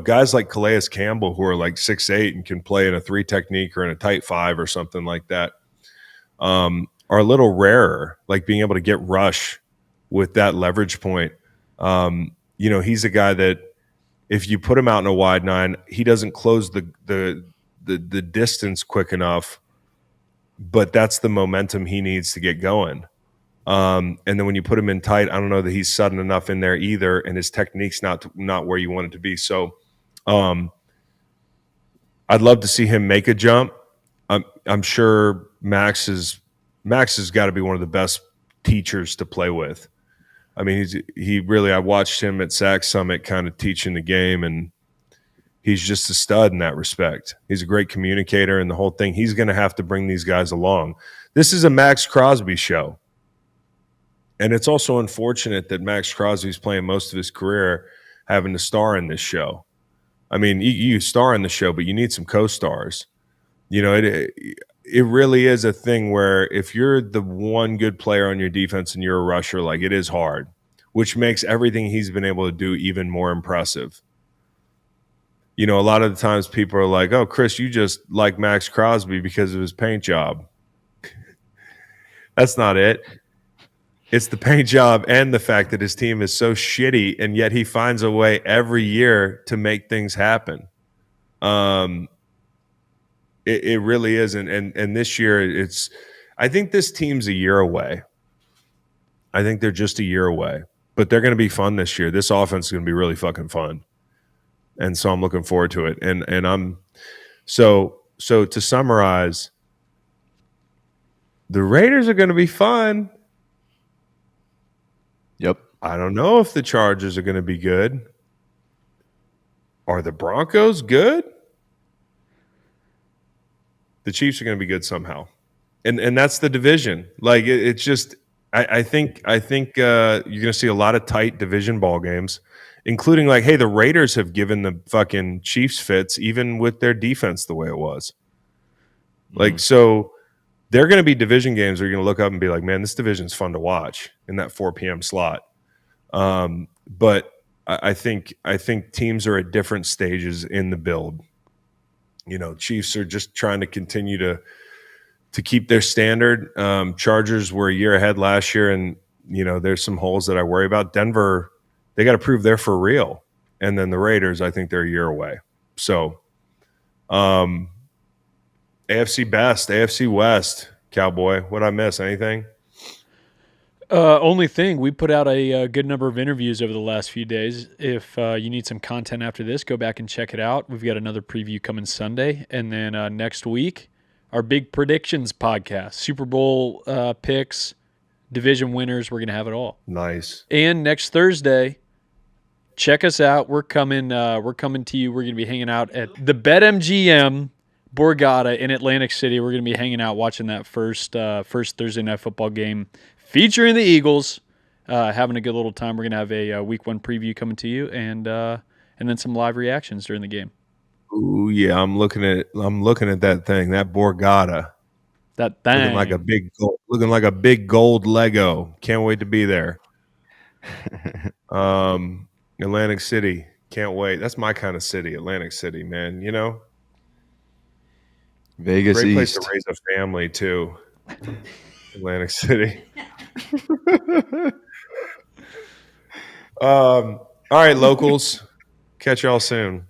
Guys like Calais Campbell, who are like 6'8" and can play in a 3 technique or in a tight 5 or something like that, are a little rarer, like being able to get rush with that leverage point. He's a guy that if you put him out in a wide 9, he doesn't close the distance quick enough, but that's the momentum he needs to get going. And then when you put him in tight, I don't know that he's sudden enough in there either, and his technique's not where you want it to be. So I'd love to see him make a jump. I'm sure Max has got to be one of the best teachers to play with. I mean, I watched him at Sac Summit kind of teaching the game, and he's just a stud in that respect. He's a great communicator, and the whole thing. He's going to have to bring these guys along. This is a Max Crosby show. And it's also unfortunate that Max Crosby's playing most of his career having to star in this show. I mean, you star in the show, but you need some co-stars. It really is a thing where if you're the one good player on your defense and you're a rusher, like, it is hard, which makes everything he's been able to do even more impressive. A lot of the times people are like, oh, Chris, you just like Max Crosby because of his paint job. That's not it. It's the paint job and the fact that his team is so shitty, and yet he finds a way every year to make things happen. It really is. And this year I think this team's a year away. I think they're just a year away, but they're going to be fun this year. This offense is going to be really fucking fun. And so I'm looking forward to it. And I'm so to summarize, the Raiders are going to be fun. Yep. I don't know if the Chargers are going to be good. Are the Broncos good? The Chiefs are going to be good somehow. And that's the division. Like, it's just I think you're going to see a lot of tight division ball games, including like, hey, the Raiders have given the fucking Chiefs fits even with their defense the way it was. Like, so they're going to be division games where you're going to look up and be like, man, this division's fun to watch in that 4 p.m. slot. But I think teams are at different stages in the build. Chiefs are just trying to continue to keep their standard. Chargers were a year ahead last year, and there's some holes that I worry about. Denver, they got to prove they're for real. And then the Raiders, I think they're a year away. So AFC best, AFC West, Cowboy. What'd I miss? Anything? Only thing, we put out a good number of interviews over the last few days. If you need some content after this, go back and check it out. We've got another preview coming Sunday. And then next week, our big predictions podcast, Super Bowl picks, division winners. We're going to have it all. Nice. And next Thursday, check us out. We're coming to you. We're going to be hanging out at the BetMGM Borgata in Atlantic City. We're going to be hanging out watching that first Thursday night football game featuring the Eagles, having a good little time. We're going to have a week 1 preview coming to you, and then some live reactions during the game. Ooh, yeah, I'm looking at that thing, that Borgata. That thing. Looking like a big gold Lego. Can't wait to be there. Atlantic City. Can't wait. That's my kind of city, Atlantic City, man. Vegas Great East. place to raise a family, too. Atlantic City. All right, locals. Catch y'all soon.